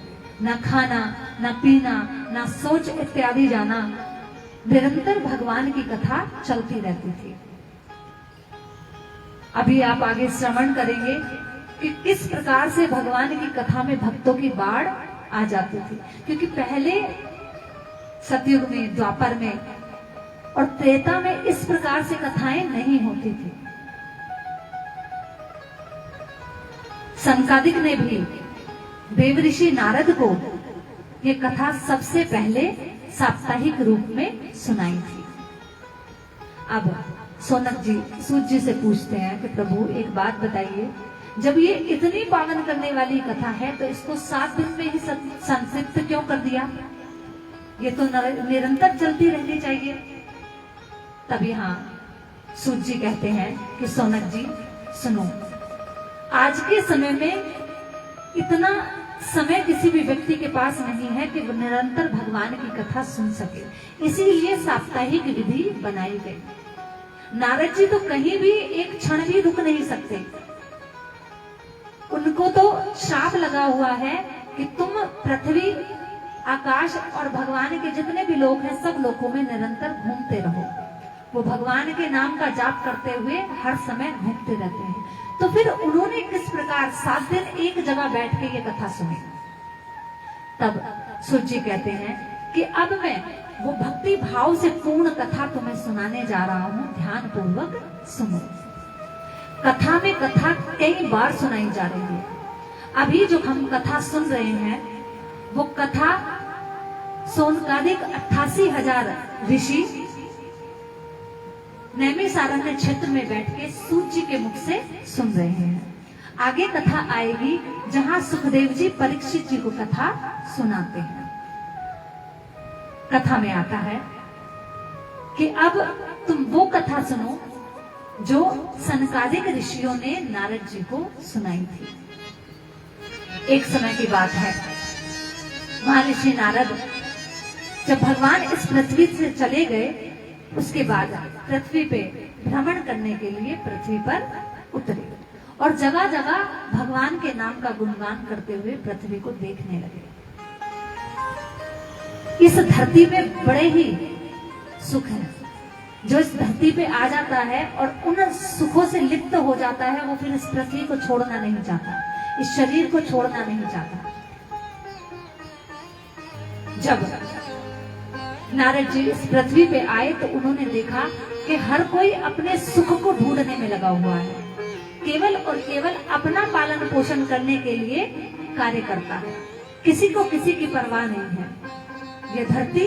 ना खाना ना पीना ना सोच इत्यादि जाना, निरंतर भगवान की कथा चलती रहती थी। अभी आप आगे श्रवण करेंगे कि किस प्रकार से भगवान की कथा में भक्तों की बाढ़ आ जाती थी, क्योंकि पहले सतयुग में, द्वापर में और त्रेता में इस प्रकार से कथाएं नहीं होती थी। सनकादिक ने भी देव ऋषि नारद को ये कथा सबसे पहले साप्ताहिक रूप में सुनाई थी। अब सोनक जी सूत जी से पूछते हैं कि प्रभु एक बात बताइए, जब ये इतनी पावन करने वाली कथा है तो इसको 7 दिन में ही संक्षिप्त क्यों कर दिया? ये तो निरंतर चलती रहनी चाहिए। तब यहाँ सूत जी कहते हैं कि सोनक जी सुनो, आज के समय में इतना समय किसी भी व्यक्ति के पास नहीं है कि वो निरंतर भगवान की कथा सुन सके, इसीलिए साप्ताहिक विधि बनाई गई। नारद जी तो कहीं भी एक क्षण भी रुक नहीं सकते। उनको तो शाप लगा हुआ है कि तुम पृथ्वी, आकाश और भगवान के जितने भी लोक हैं सब लोकों में निरंतर घूमते रहो। वो भगवान के नाम का जाप करते हुए हर समय घूमते रहते हैं। तो फिर उन्होंने किस प्रकार 7 दिन एक जगह बैठ के ये कथा सुनी। तब सूत जी कहते हैं कि अब मैं वो भक्ति भाव से पूर्ण कथा तुम्हें सुनाने जा रहा हूं, ध्यान पूर्वक सुनो। कथा में कथा कई बार सुनाई जा रही है। अभी जो हम कथा सुन रहे हैं वो कथा सोनकादिक 88,000 ऋषि नैमिषारण्य क्षेत्र में बैठ के सूत जी के मुख से सुन रहे हैं। आगे कथा आएगी जहां सुखदेव जी परीक्षित जी को कथा सुनाते हैं। कथा में आता है कि अब तुम वो कथा सुनो जो सनकादिक ऋषियों ने नारद जी को सुनाई थी। एक समय की बात है, महर्षि नारद जब भगवान इस पृथ्वी से चले गए, उसके बाद पृथ्वी पे भ्रमण करने के लिए पृथ्वी पर उतरे और जगह जगह भगवान के नाम का गुणगान करते हुए पृथ्वी को देखने लगे। इस धरती में बड़े ही सुख है। जो इस धरती पे आ जाता है और उन सुखों से लिप्त हो जाता है, वो फिर इस पृथ्वी को छोड़ना नहीं चाहता, इस शरीर को छोड़ना नहीं चाहता। जब नारद जी इस पृथ्वी पे आए तो उन्होंने देखा कि हर कोई अपने सुख को ढूंढने में लगा हुआ है, केवल और केवल अपना पालन पोषण करने के लिए कार्य करता है, किसी को किसी की परवाह नहीं है। यह धरती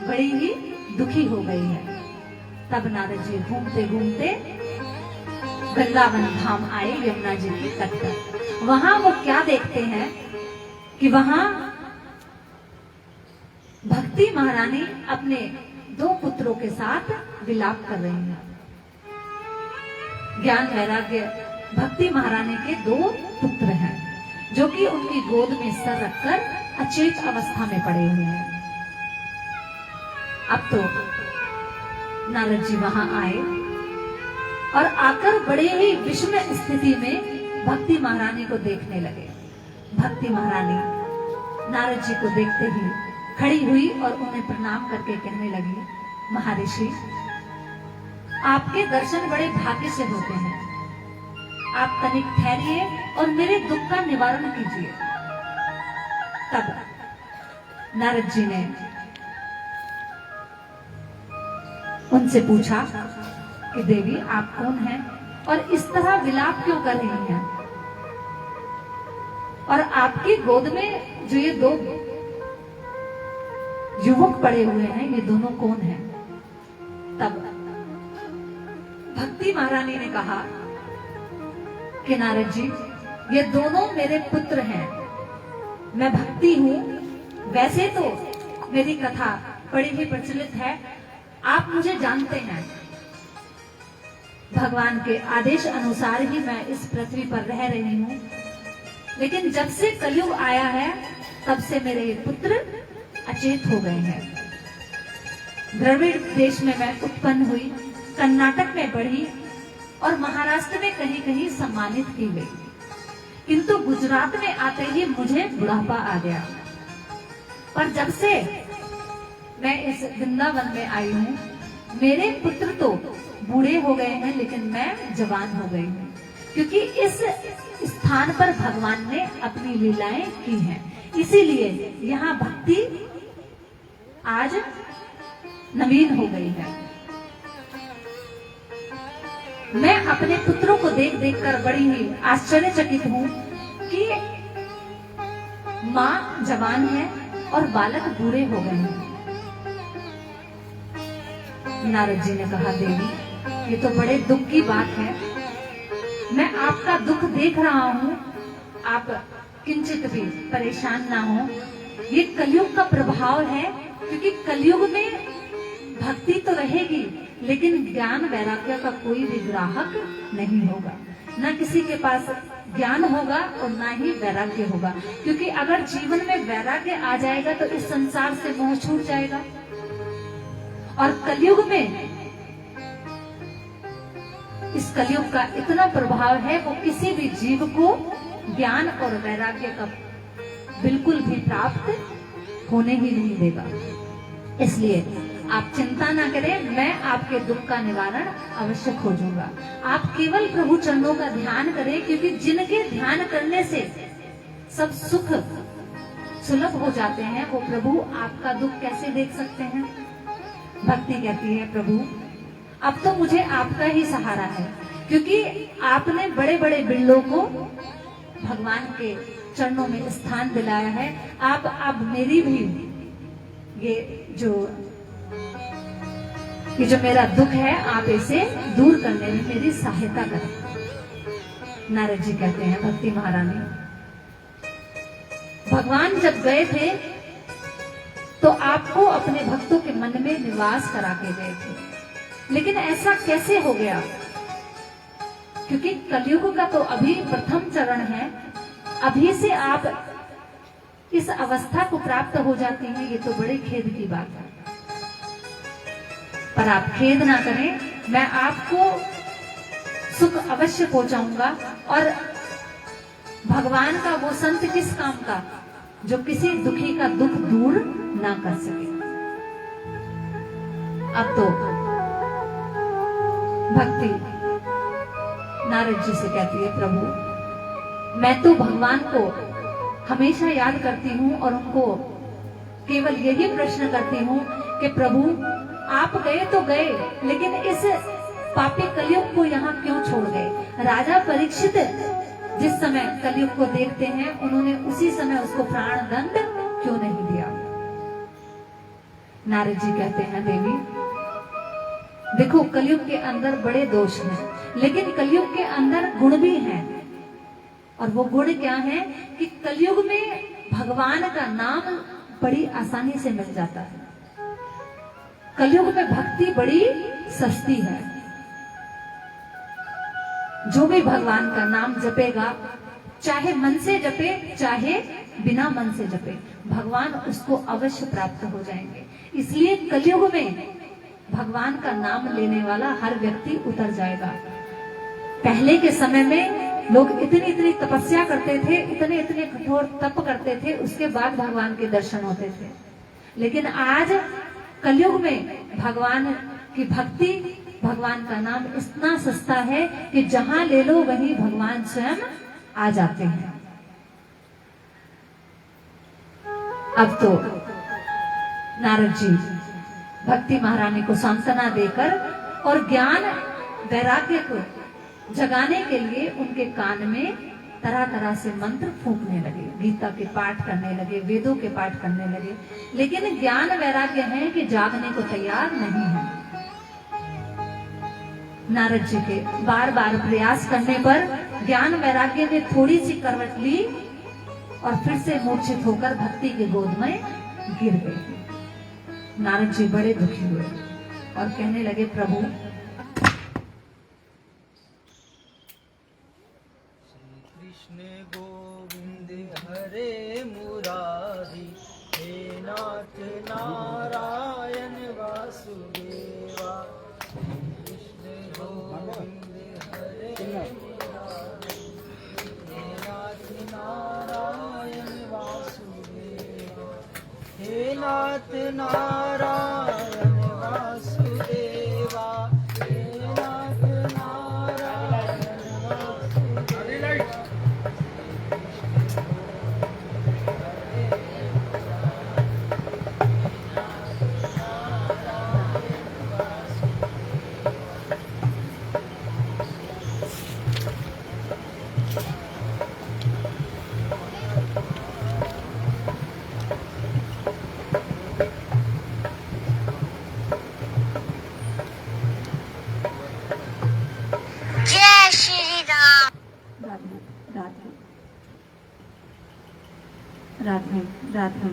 बड़ी ही दुखी हो गई है। तब नारद जी घूमते घूमते वृंदावन धाम आए, यमुना जी की तट पर। वहां वो क्या देखते हैं कि वहां भक्ति महारानी अपने 2 पुत्रों के साथ विलाप कर रही हैं। ज्ञान वैराग्य भक्ति महारानी के 2 पुत्र हैं जो कि उनकी गोद में सर रखकर अचेत अवस्था में पड़े हुए हैं। अब तो नारद जी वहां आए और आकर बड़े ही विषम स्थिति में भक्ति महारानी को देखने लगे। भक्ति महारानी नारद जी को देखते ही खड़ी हुई और उन्हें प्रणाम करके कहने लगी, महर्षि आपके दर्शन बड़े भाग्य से होते हैं, आप तनिक ठहरिए और मेरे दुख का निवारण कीजिए। तब नारद जी ने उनसे पूछा कि देवी आप कौन हैं और इस तरह विलाप क्यों कर रही हैं, और आपकी गोद में जो ये 2 युवक पड़े हुए हैं, ये दोनों कौन हैं? तब भक्ति महारानी ने कहा कि नारद जी ये दोनों मेरे पुत्र हैं, मैं भक्ति हूं। वैसे तो मेरी कथा बड़ी ही प्रचलित है, आप मुझे जानते हैं, भगवान के आदेश अनुसार ही मैं इस पृथ्वी पर रह रही हूं, लेकिन जब से कलयुग आया है तब से मेरे पुत्र अचेत हो गए हैं। द्रविड़ देश में मैं उत्पन्न हुई, कर्नाटक में बढ़ी और महाराष्ट्र में कहीं कहीं सम्मानित की गई, किंतु गुजरात में आते ही मुझे बुढ़ापा आ गया। और जब से मैं इस वृंदावन में आई हूँ, मेरे पुत्र तो बूढ़े हो गए हैं लेकिन मैं जवान हो गई हूँ, क्योंकि इस स्थान पर भगवान ने अपनी लीलाएं की हैं। इसीलिए यहाँ भक्ति आज नवीन हो गई है। मैं अपने पुत्रों को देख देख कर बड़ी ही आश्चर्यचकित हूँ कि माँ जवान है और बालक बूढ़े हो गए हैं। नारद जी ने कहा, देवी ये तो बड़े दुख की बात है, मैं आपका दुख देख रहा हूँ, आप किंचित भी परेशान ना हो। ये कलयुग का प्रभाव है, क्योंकि कलयुग में भक्ति तो रहेगी लेकिन ज्ञान वैराग्य का कोई भी ग्राहक नहीं होगा। न किसी के पास ज्ञान होगा और ना ही वैराग्य होगा। क्योंकि अगर जीवन में वैराग्य आ जाएगा तो इस संसार से मोह छूट जाएगा। और कलयुग में इस कलयुग का इतना प्रभाव है, वो किसी भी जीव को ज्ञान और वैराग्य का बिल्कुल भी प्राप्त होने ही नहीं देगा। इसलिए आप चिंता ना करें, मैं आपके दुख का निवारण अवश्य खोजूंगा। आप केवल प्रभु चरणों का ध्यान करें, क्योंकि जिनके ध्यान करने से सब सुख सुलभ हो जाते हैं, वो प्रभु आपका दुख कैसे देख सकते हैं। भक्ति कहती है, प्रभु अब तो मुझे आपका ही सहारा है, क्योंकि आपने बड़े बड़े बिल्लों को भगवान के चरणों में स्थान दिलाया है। आप अब मेरी भी ये जो मेरा दुख है, आप इसे दूर करने में मेरी सहायता करें। नारद जी कहते हैं, भक्ति महारानी भगवान जब गए थे तो आपको अपने भक्तों के मन में निवास करा के गए थे, लेकिन ऐसा कैसे हो गया? क्योंकि कलयुग का तो अभी प्रथम चरण है, अभी से आप इस अवस्था को प्राप्त हो जाती हैं, ये तो बड़े खेद की बात है। पर आप खेद ना करें, मैं आपको सुख अवश्य पहुंचाऊंगा। और भगवान का वो संत किस काम का, जो किसी दुखी का दुख दूर ना कर सके। अब तो भक्ति नारद जी से कहती है, प्रभु मैं तो भगवान को हमेशा याद करती हूँ और उनको केवल यही प्रश्न करती हूँ कि प्रभु आप गए तो गए, लेकिन इस पापी कलयुग को यहाँ क्यों छोड़ गए? राजा परीक्षित जिस समय कलयुग को देखते हैं, उन्होंने उसी समय उसको प्राण दंड क्यों नहीं दिया? नारद जी कहते हैं, देवी देखो कलयुग के अंदर बड़े दोष हैं, लेकिन कलयुग के अंदर गुण भी हैं। और वो गुण क्या है कि कलयुग में भगवान का नाम बड़ी आसानी से मिल जाता है। कलयुग में भक्ति बड़ी सस्ती है। जो भी भगवान का नाम जपेगा, चाहे मन से जपे चाहे बिना मन से जपे, भगवान उसको अवश्य प्राप्त हो जाएंगे। इसलिए कलयुग में भगवान का नाम लेने वाला हर व्यक्ति उतर जाएगा। पहले के समय में लोग इतनी तपस्या करते थे, इतने कठोर तप करते थे, उसके बाद भगवान के दर्शन होते थे। लेकिन आज कलयुग में भगवान की भक्ति, भगवान का नाम इतना सस्ता है कि जहां ले लो वहीं भगवान स्वयं आ जाते हैं। अब तो नारद जी भक्ति महारानी को सांत्वना देकर और ज्ञान वैराग्य को जगाने के लिए उनके कान में तरह तरह से मंत्र फूंकने लगे, गीता के पाठ करने लगे, वेदों के पाठ करने लगे। लेकिन ज्ञान वैराग्य है कि जागने को तैयार नहीं है। नारद जी के बार बार प्रयास करने पर ज्ञान वैराग्य ने थोड़ी सी करवट ली और फिर से मूर्छित होकर भक्ति के गोद में गिर गए। नारद जी बड़े दुखी हुए और कहने लगे, प्रभु कृष्ण गोविंद हरे मुरारी, हे नाथ नारायण वासुदेवा। कृष्ण गोविंद हरे मुरारी, हे नाथ नारायण वासुदेवा। हे नाथ नारायण वासुदेवा, हे नाथ नारायण वासुदेवा। राधे राधे।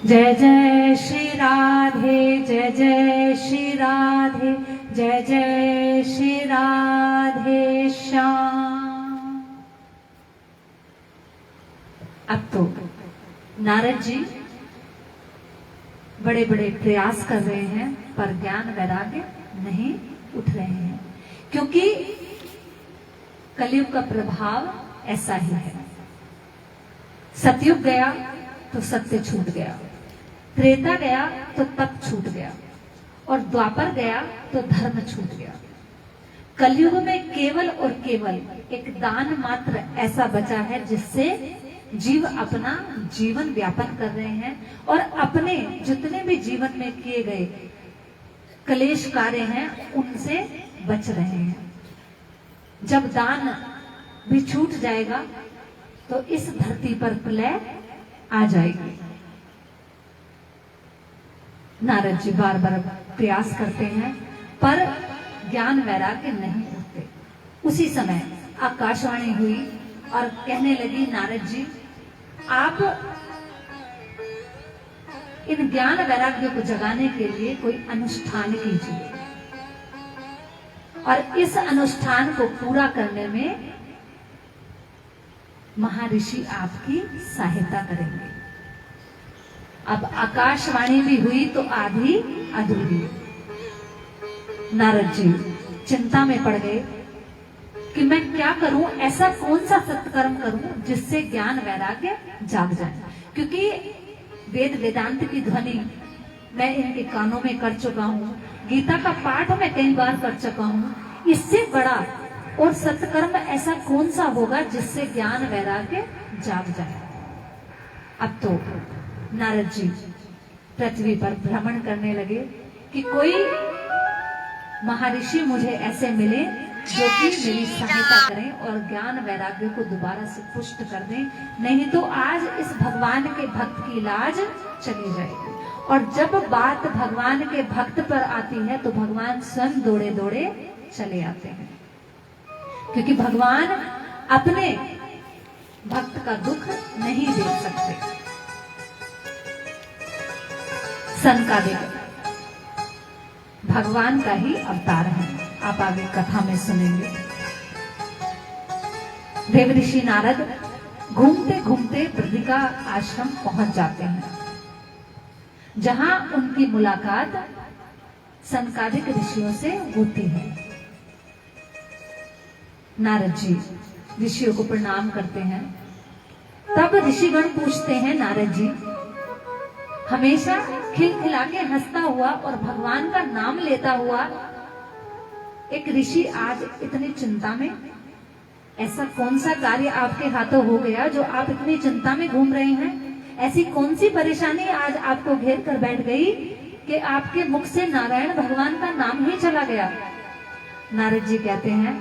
जय जय श्री राधे, जय जय श्री राधे, जय जय श्री राधे श्याम। अब तो नारद जी बड़े बड़े प्रयास कर रहे हैं पर ज्ञान वैराग्य नहीं उठ रहे हैं, क्योंकि कलयुग का प्रभाव ऐसा ही है। सतयुग गया तो सत्य छूट गया, त्रेता गया तो तप छूट गया, और द्वापर गया तो धर्म छूट गया। कलयुग में केवल और केवल एक दान मात्र ऐसा बचा है जिससे जीव अपना जीवन व्यापन कर रहे हैं और अपने जितने भी जीवन में किए गए क्लेश कार्य हैं उनसे बच रहे हैं। जब दान भी छूट जाएगा तो इस धरती पर प्रलय आ जाएगी। नारद जी बार बार प्रयास करते हैं पर ज्ञान वैराग्य नहीं होते। उसी समय आकाशवाणी हुई और कहने लगी, नारद जी आप इन ज्ञान वैराग्य को जगाने के लिए कोई अनुष्ठान कीजिए, और इस अनुष्ठान को पूरा करने में महर्षि आपकी सहायता करेंगे। अब आकाशवाणी भी हुई तो आधी अधूरी। नारद जी चिंता में पड़ गए कि मैं क्या करूं, ऐसा कौन सा सत्कर्म करूं जिससे ज्ञान वैराग्य जाग जाए, क्योंकि वेद वेदांत की ध्वनि मैं इनके कानों में कर चुका हूं, गीता का पाठ मैं कई बार कर चुका हूं। इससे बड़ा और सत्कर्म ऐसा कौन सा होगा जिससे ज्ञान वैराग्य जाग जाए। अब तो नारद जी पृथ्वी पर भ्रमण करने लगे कि कोई महर्षि मुझे ऐसे मिले जो कि मेरी सहायता करें और ज्ञान वैराग्य को दोबारा से पुष्ट कर दें, नहीं तो आज इस भगवान के भक्त की लाज चली जाएगी। और जब बात भगवान के भक्त पर आती है तो भगवान स्वयं दौड़े दौड़े चले आते हैं, क्योंकि भगवान अपने भक्त का दुख नहीं देख सकते। सनकादिक भगवान का ही अवतार है, आप आगे कथा में सुनेंगे। देवऋषि नारद घूमते घूमते बद्रिका आश्रम पहुंच जाते हैं, जहां उनकी मुलाकात सनकादिक ऋषियों से होती है। नारद जी ऋषियों को प्रणाम करते हैं। तब ऋषिगण पूछते हैं, नारद जी हमेशा खिलखिला के हंसता हुआ और भगवान का नाम लेता हुआ एक ऋषि आज इतनी चिंता में, ऐसा कौन सा कार्य आपके हाथों हो गया जो आप इतनी चिंता में घूम रहे हैं? ऐसी कौन सी परेशानी आज आपको घेर कर बैठ गई कि आपके मुख से नारायण भगवान का नाम ही चला गया? नारद जी कहते हैं,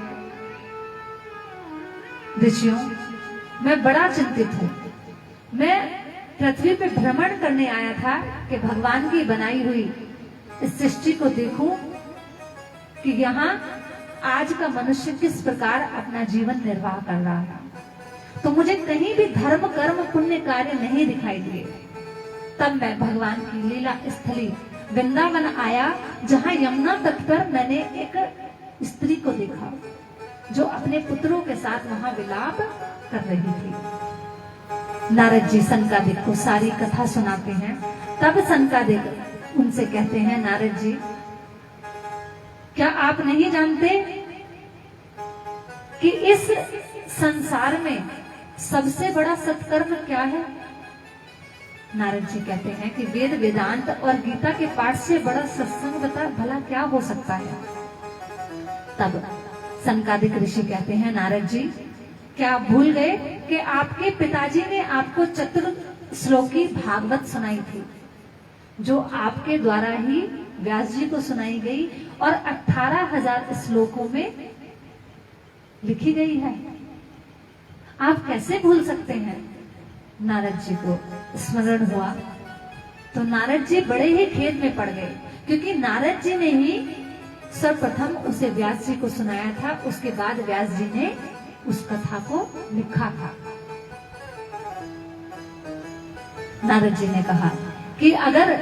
ऋषियों मैं बड़ा चिंतित हूं। मैं पृथ्वी पे भ्रमण करने आया था कि भगवान की बनाई हुई इस सृष्टि को देखूं कि यहाँ आज का मनुष्य किस प्रकार अपना जीवन निर्वाह कर रहा है। तो मुझे कहीं भी धर्म कर्म पुण्य कार्य नहीं दिखाई दिए। तब मैं भगवान की लीला स्थली वृंदावन आया, जहाँ यमुना तट पर मैंने एक स्त्री को देखा जो अपने पुत्रों के साथ वहां विलाप कर रही थी। नारद जी सनकादिक को सारी कथा सुनाते हैं। तब सनकादिक उनसे कहते हैं, नारद जी क्या आप नहीं जानते कि इस संसार में सबसे बड़ा सत्कर्म क्या है? नारद जी कहते हैं कि वेद वेदांत और गीता के पाठ से बड़ा सत्संग बता भला क्या हो सकता है। तब सनकादिक ऋषि कहते हैं, नारद जी क्या आप भूल गए कि आपके पिताजी ने आपको चतुर श्लोकी भागवत सुनाई थी, जो आपके द्वारा ही व्यास जी को सुनाई गई और 18,000 श्लोकों में लिखी गई है। आप कैसे भूल सकते हैं? नारद जी को स्मरण हुआ तो नारद जी बड़े ही खेद में पड़ गए, क्योंकि नारद जी ने ही सर्वप्रथम उसे व्यास जी को सुनाया था। उसके बाद व्यास जी ने उस कथा को लिखा था। नारद जी ने कहा कि अगर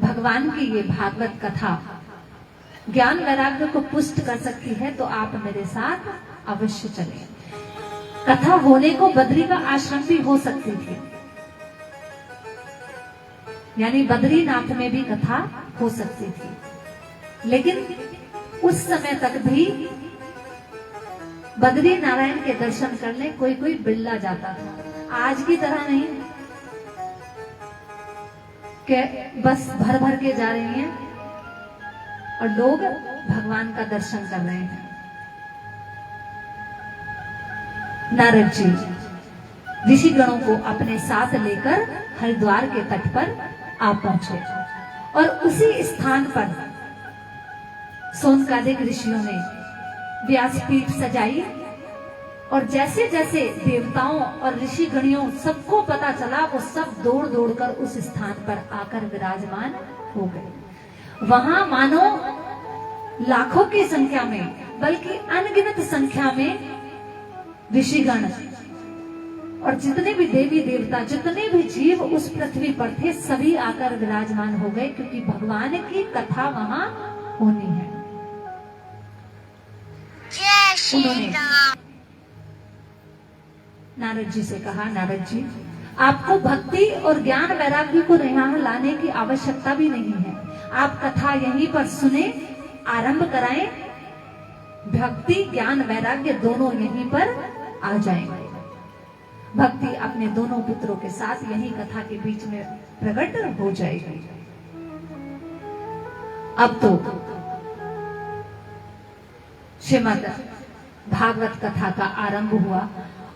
भगवान की ये भागवत कथा ज्ञान वैराग्य को पुष्ट कर सकती है तो आप मेरे साथ अवश्य चलें। कथा होने को बद्री का आश्रम भी हो सकती थी, यानी बद्रीनाथ में भी कथा हो सकती थी, लेकिन उस समय तक भी बद्री नारायण के दर्शन करने कोई कोई बिरला जाता था। आज की तरह नहीं कि बस भर भर के जा रही हैं और लोग भगवान का दर्शन कर रहे हैं। नारद जी ऋषिगणों को अपने साथ लेकर हरिद्वार के तट पर आ पहुंचे और उसी स्थान पर सोनकादिक ऋषियों ने व्यासपीठ सजाई और जैसे जैसे देवताओं और ऋषिगणियों सबको पता चला, वो सब दौड़ दौड़ कर उस स्थान पर आकर विराजमान हो गए। वहां मानो लाखों की संख्या में, बल्कि अनगिनत संख्या में ऋषिगण और जितने भी देवी देवता, जितने भी जीव उस पृथ्वी पर थे, सभी आकर विराजमान हो गए, क्योंकि भगवान की कथा वहां होनी है। उन्होंने नारद जी से कहा, नारद जी आपको भक्ति और ज्ञान वैराग्य को यहाँ लाने की आवश्यकता भी नहीं है, आप कथा यहीं पर सुने, आरंभ कराएं, भक्ति ज्ञान वैराग्य दोनों यहीं पर आ जाएंगे। भक्ति अपने दोनों पुत्रों के साथ यही कथा के बीच में प्रकट हो जाएगी। अब तो श्रीमद् भागवत कथा का आरंभ हुआ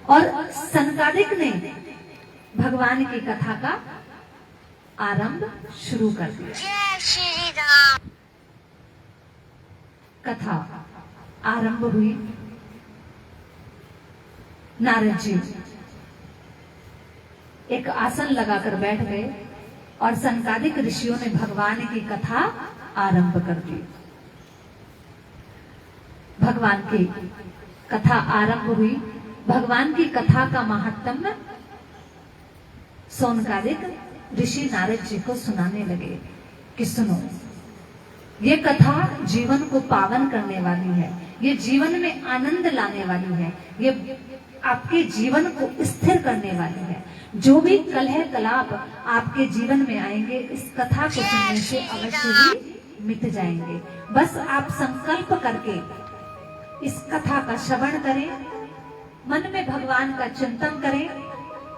और सनकादिक ने भगवान की कथा का आरंभ शुरू कर दिया। कथा आरंभ हुई। नारद जी एक आसन लगाकर बैठ गए और सनकादिक ऋषियों ने भगवान की कथा आरंभ कर दी। भगवान की कथा आरंभ हुई। भगवान की कथा का महात्म्य सोनकादिक ऋषि नारद जी को सुनाने लगे कि सुनो, ये कथा जीवन को पावन करने वाली है, ये जीवन में आनंद लाने वाली है, ये आपके जीवन को स्थिर करने वाली है। जो भी कलह कलाप आपके जीवन में आएंगे, इस कथा को सुनने से अवश्य ही मिट जाएंगे। बस आप संकल्प करके इस कथा का श्रवण करें, मन में भगवान का चिंतन करें,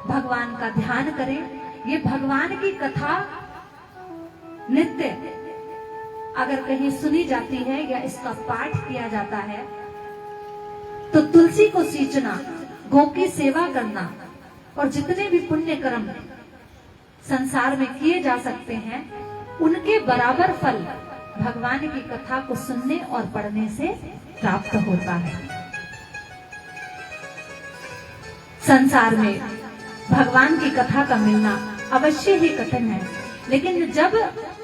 भगवान का ध्यान करें। ये भगवान की कथा नित्य अगर कहीं सुनी जाती है या इसका पाठ किया जाता है, तो तुलसी को सींचना, गौ की सेवा करना और जितने भी पुण्य कर्म संसार में किए जा सकते हैं, उनके बराबर फल भगवान की कथा को सुनने और पढ़ने से प्राप्त होता है। संसार में भगवान की कथा का मिलना अवश्य ही कठिन है, लेकिन जब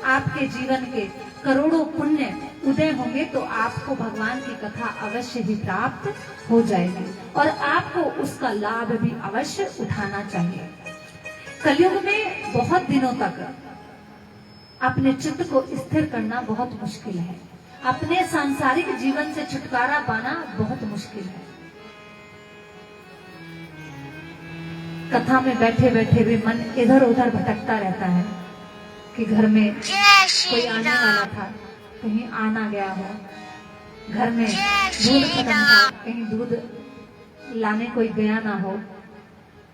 आपके जीवन के करोड़ों पुण्य उदय होंगे तो आपको भगवान की कथा अवश्य ही प्राप्त हो जाएगी और आपको उसका लाभ भी अवश्य उठाना चाहिए। कलयुग में बहुत दिनों तक अपने चित्त को स्थिर करना बहुत मुश्किल है, अपने सांसारिक जीवन से छुटकारा पाना बहुत मुश्किल है। कथा में बैठे बैठे भी मन इधर उधर भटकता रहता है कि घर में कोई आने वाला था, कहीं आना गया हो, घर में दूध खत्म था, कहीं दूध लाने कोई गया ना हो,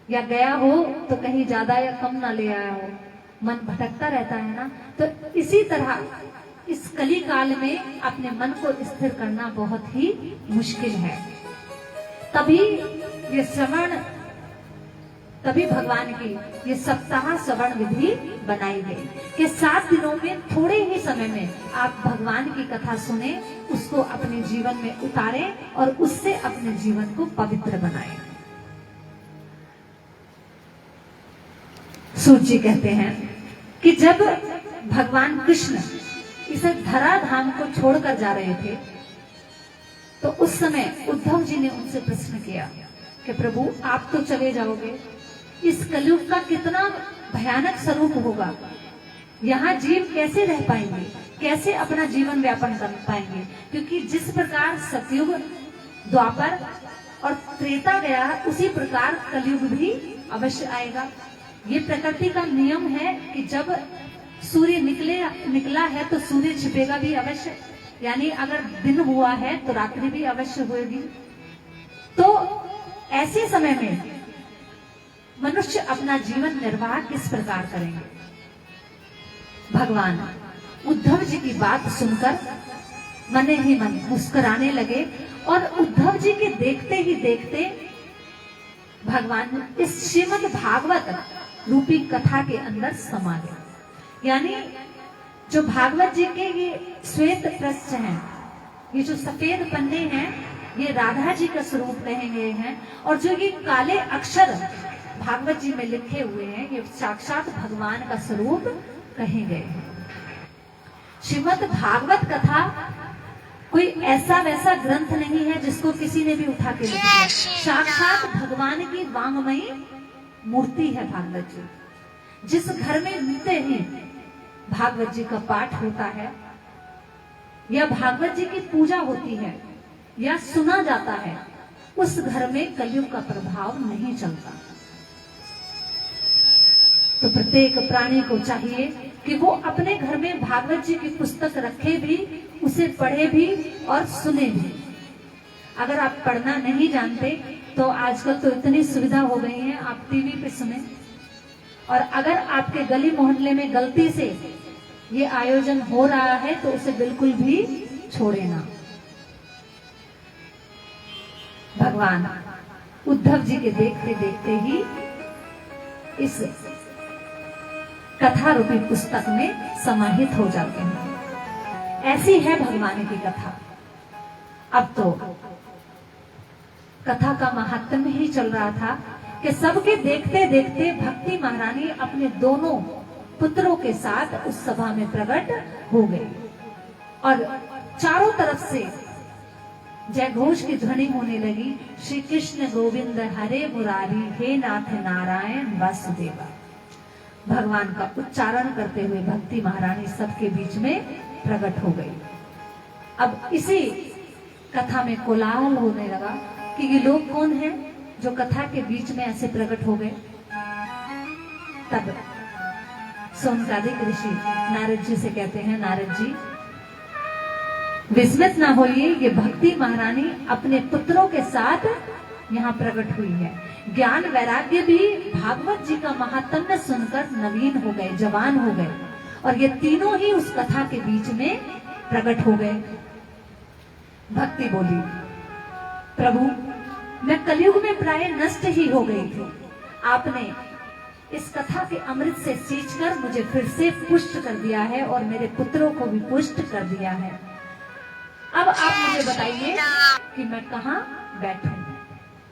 या गया हो तो कहीं ज्यादा या कम ना ले आया हो, मन भटकता रहता है ना। तो इसी तरह इस कली काल में अपने मन को स्थिर करना बहुत ही मुश्किल है। तभी ये श्रवण, तभी भगवान की ये सप्ताह श्रवण विधि बनाई गई कि 7 दिनों में थोड़े ही समय में आप भगवान की कथा सुने, उसको अपने जीवन में उतारें और उससे अपने जीवन को पवित्र बनाएं। सूत जी कहते हैं कि जब भगवान कृष्ण इस धरा धाम को छोड़कर जा रहे थे, तो उस समय उद्धव जी ने उनसे प्रश्न किया कि प्रभु आप तो चले जाओगे, इस कलयुग का कितना भयानक स्वरूप होगा, यहाँ जीव कैसे रह पाएंगे, कैसे अपना जीवन व्यापन कर पाएंगे। क्योंकि जिस प्रकार सतयुग, द्वापर और त्रेता गया उसी प्रकार कलयुग भी अवश्य आएगा। ये प्रकृति का नियम है कि जब सूर्य निकला है तो सूर्य छिपेगा भी अवश्य, यानी अगर दिन हुआ है तो रात्रि भी अवश्य होगी। तो ऐसे समय में मनुष्य अपना जीवन निर्वाह किस प्रकार करेंगे? भगवान उद्धव जी की बात सुनकर मने ही मन मुस्कुराने लगे और उद्धव जी के देखते ही देखते भगवान इस श्रीमद् भागवत रूपी कथा के अंदर समा गए। यानी जो भागवत जी के ये श्वेत पृष्ठ हैं, ये जो सफेद पन्ने हैं, ये राधा जी का स्वरूप कहे गए हैं, और जो ये काले अक्षर भागवत जी में लिखे हुए हैं, ये साक्षात भगवान का स्वरूप कहे गए हैं। श्रीमद् भागवत कथा कोई ऐसा वैसा ग्रंथ नहीं है जिसको किसी ने भी उठा के लिख दिया। साक्षात भगवान की वांगमयी मूर्ति है भागवत जी। जिस घर में मिलते हैं भागवत जी का पाठ होता है या भागवत जी की पूजा होती है या सुना जाता है, उस घर में कलयुग का प्रभाव नहीं चलता। तो प्रत्येक प्राणी को चाहिए कि वो अपने घर में भागवत जी की पुस्तक रखे भी, उसे पढ़े भी और सुने भी। अगर आप पढ़ना नहीं जानते तो आजकल तो इतनी सुविधा हो गई है, आप टीवी पे सुने। और अगर आपके गली मोहल्ले में गलती से ये आयोजन हो रहा है तो उसे बिल्कुल भी छोड़े ना। भगवान उद्धव जी के देखते देखते ही इस कथा रूपी पुस्तक में समाहित हो जाते हैं। ऐसी है भगवान की कथा। अब तो कथा का महात्म्य ही चल रहा था कि सबके देखते देखते भक्ति महारानी अपने दोनों पुत्रों के साथ उस सभा में प्रकट हो गई और चारों तरफ से जय घोष की ध्वनि होने लगी। श्री कृष्ण गोविंद हरे मुरारी, हे नाथ नारायण वासुदेवा। भगवान का उच्चारण करते हुए भक्ति महारानी सबके बीच में प्रकट हो गई। अब इसी कथा में कोलाहल होने लगा कि ये लोग कौन हैं जो कथा के बीच में ऐसे प्रकट हो गए। तब सोनकादिक ऋषि नारद जी से कहते हैं, नारद जी विस्मित ना होइए, ये भक्ति महारानी अपने पुत्रों के साथ यहाँ प्रकट हुई है। ज्ञान वैराग्य भी भागवत जी का महात्म्य सुनकर नवीन हो गए, जवान हो गए, और ये तीनों ही उस कथा के बीच में प्रकट हो गए। भक्ति बोली, प्रभु मैं कलयुग में प्राय नष्ट ही हो गई थी, आपने इस कथा के अमृत से सींचकर मुझे फिर से पुष्ट कर दिया है और मेरे पुत्रों को भी पुष्ट कर दिया है। अब आप मुझे बताइए कि मैं कहाँ बैठूं।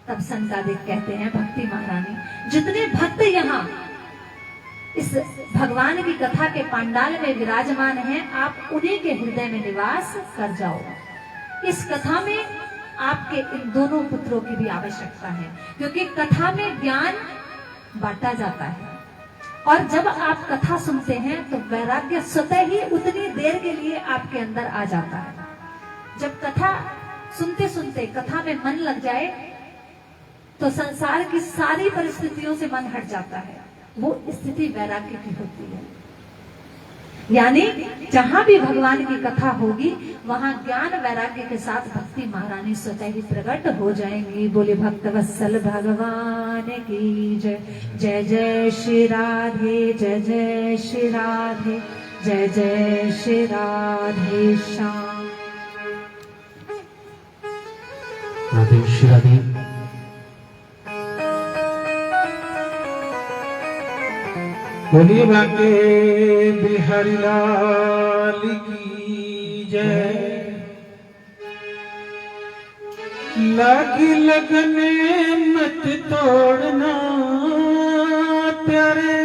तब संकादिक कहते हैं, भक्ति महारानी जितने भक्त यहाँ इस भगवान की कथा के पांडाल में विराजमान हैं, आप उन्हीं के हृदय में निवास कर जाओ। इस कथा में आपके इन दोनों पुत्रों की भी आवश्यकता है, क्योंकि कथा में ज्ञान बांटा जाता है और जब आप कथा सुनते हैं तो वैराग्य स्वतः ही उतनी देर के लिए आपके अंदर आ जाता है। जब कथा सुनते सुनते कथा में मन लग जाए तो संसार की सारी परिस्थितियों से मन हट जाता है। वो स्थिति वैराग्य की होती है। यानी जहां भी भगवान की कथा होगी वहां ज्ञान वैराग्य के साथ भक्ति महारानी स्वतः ही प्रकट हो जाएंगी। बोले भक्त वत्सल भगवान की जय। जय जय श्री राधे, जय जय श्री राधे, जय जय श्री राधे श्याम। राधे श्री राधे। बोलिए बांके बिहारी लाल की जय। लागी लगने मत तोड़ना प्यारे,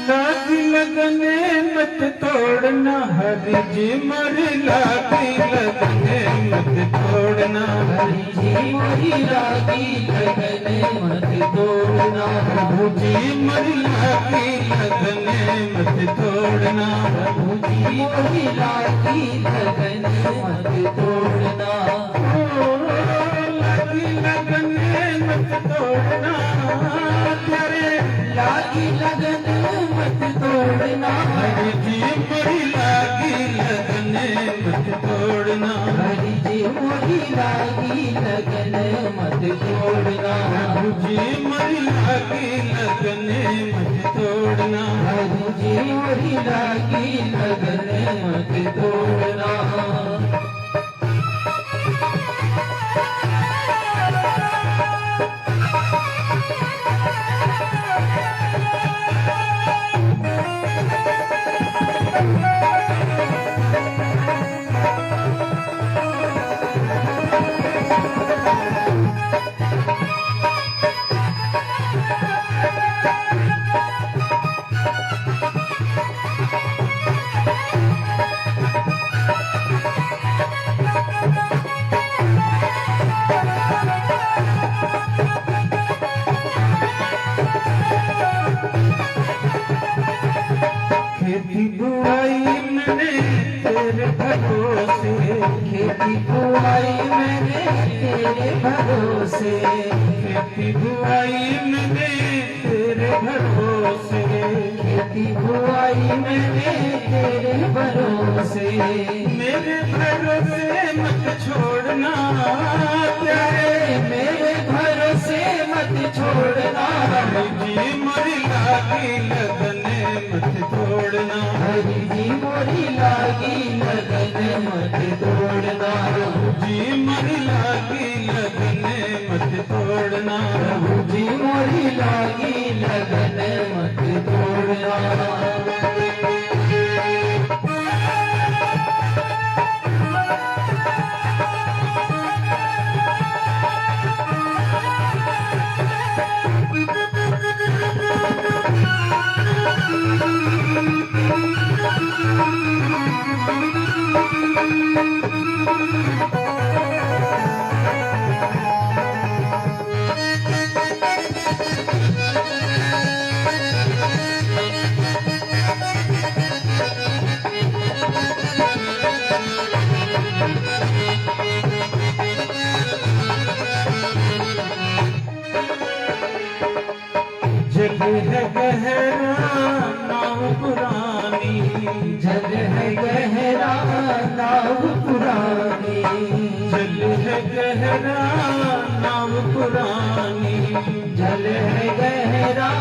लागी लगने मत तोड़ना, हरि जी मर लागी लगने मत तोड़ना, हरि जी मोहि लागी लगने मत तोड़ना, प्रभु जी मर लागी लगने मत तोड़ना, प्रभु जी मोहि लागी लगने मत तोड़ना। छोड़ना प्यारे, लागी लगन मत तोड़ना, हरि जी मोरी लागी लगन मत तोड़ना, हरि जी मोरी लागी लगन मत तोड़ना, प्रभु जी मोरी लागी लगन मत तोड़ना, हरि जी मोरी लागी लगन मत तोड़ना। खेती बुआई मैंने तेरे भरोसे, खेती बुआई मैंने तेरे भरोसे, खेती बुआई मैंने तेरे भरोसे, खेती बुआई मैंने तेरे भरोसे, मेरे भरोसे मत छोड़ना प्यारे, मेरे भरोसे मत छोड़ना, हरि जी मोरी लागी लगन मत तोड़ना, हरि जी मोरी लागी लगन मत तोड़ना, जी मोरी लागी लगन मत तोड़ना, प्रभु जी मोरी लागी लगन मत तोड़ना। जग है गहरा नाव पुरानी, जल है गहरा नाव पुरानी, जल है गहरा नाव पुरानी, जल है गहरा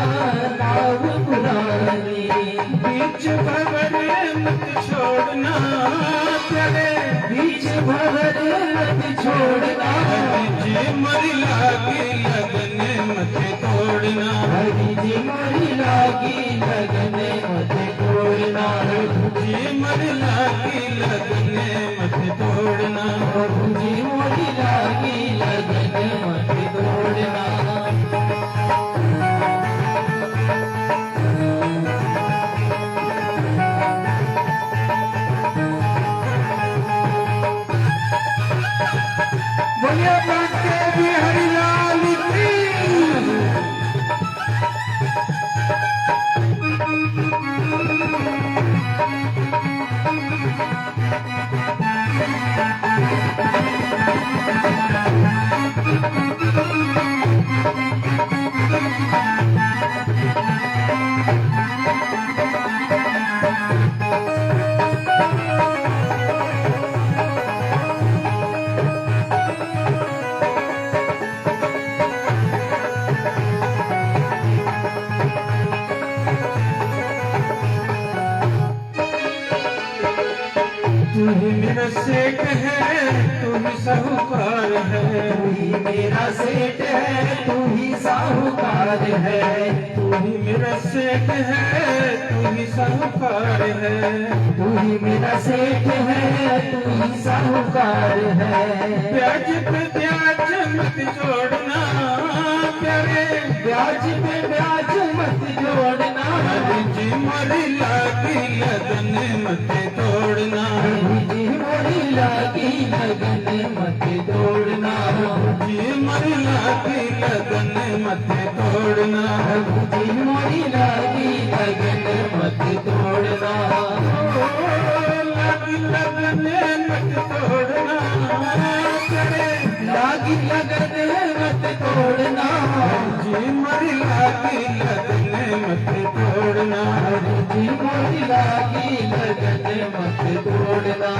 नाव पुरानी, बीच भंवर मत छोड़ना प्यारे, बीच भंवर मत छोड़ना, हरि जी मोरी लागी लगन मत तोड़ना, हरि जी मोरी लागी लगन मत तोड़ना, जी मोरी लागी लगन मत तोड़ना, प्रभु जी मोरी लागी लगन मत तोड़ना। बोलिए बांके बिहारी लाल की। तू ही मेरा सेठ है, तू ही साहूकार है, तू ही मेरा सेठ है, तू ही साहूकार है, तू ही मेरा सेठ है, तू ही साहूकार है, तू ही मेरा सेठ है, तू ही साहूकार है, ब्याज पे ब्याज मत जोड़ना प्यारे, ब्याज पे ब्याज मत जोड़ना, हरि जी मोरी लागी लगन मत तोड़ना, प्रभु जी मोरी लागी लगन मत तोड़ना, जी मोरी लागी लगन मत तोड़ना, प्रभु जी मोरी लागी लगन मत तोड़ना, लागी लगन मत तोड़ना प्यारे, लागी लगन मत तोड़ना जी मोरी लागी लगन मत तोड़ना जी मोरी लागी लगन मत तोड़ना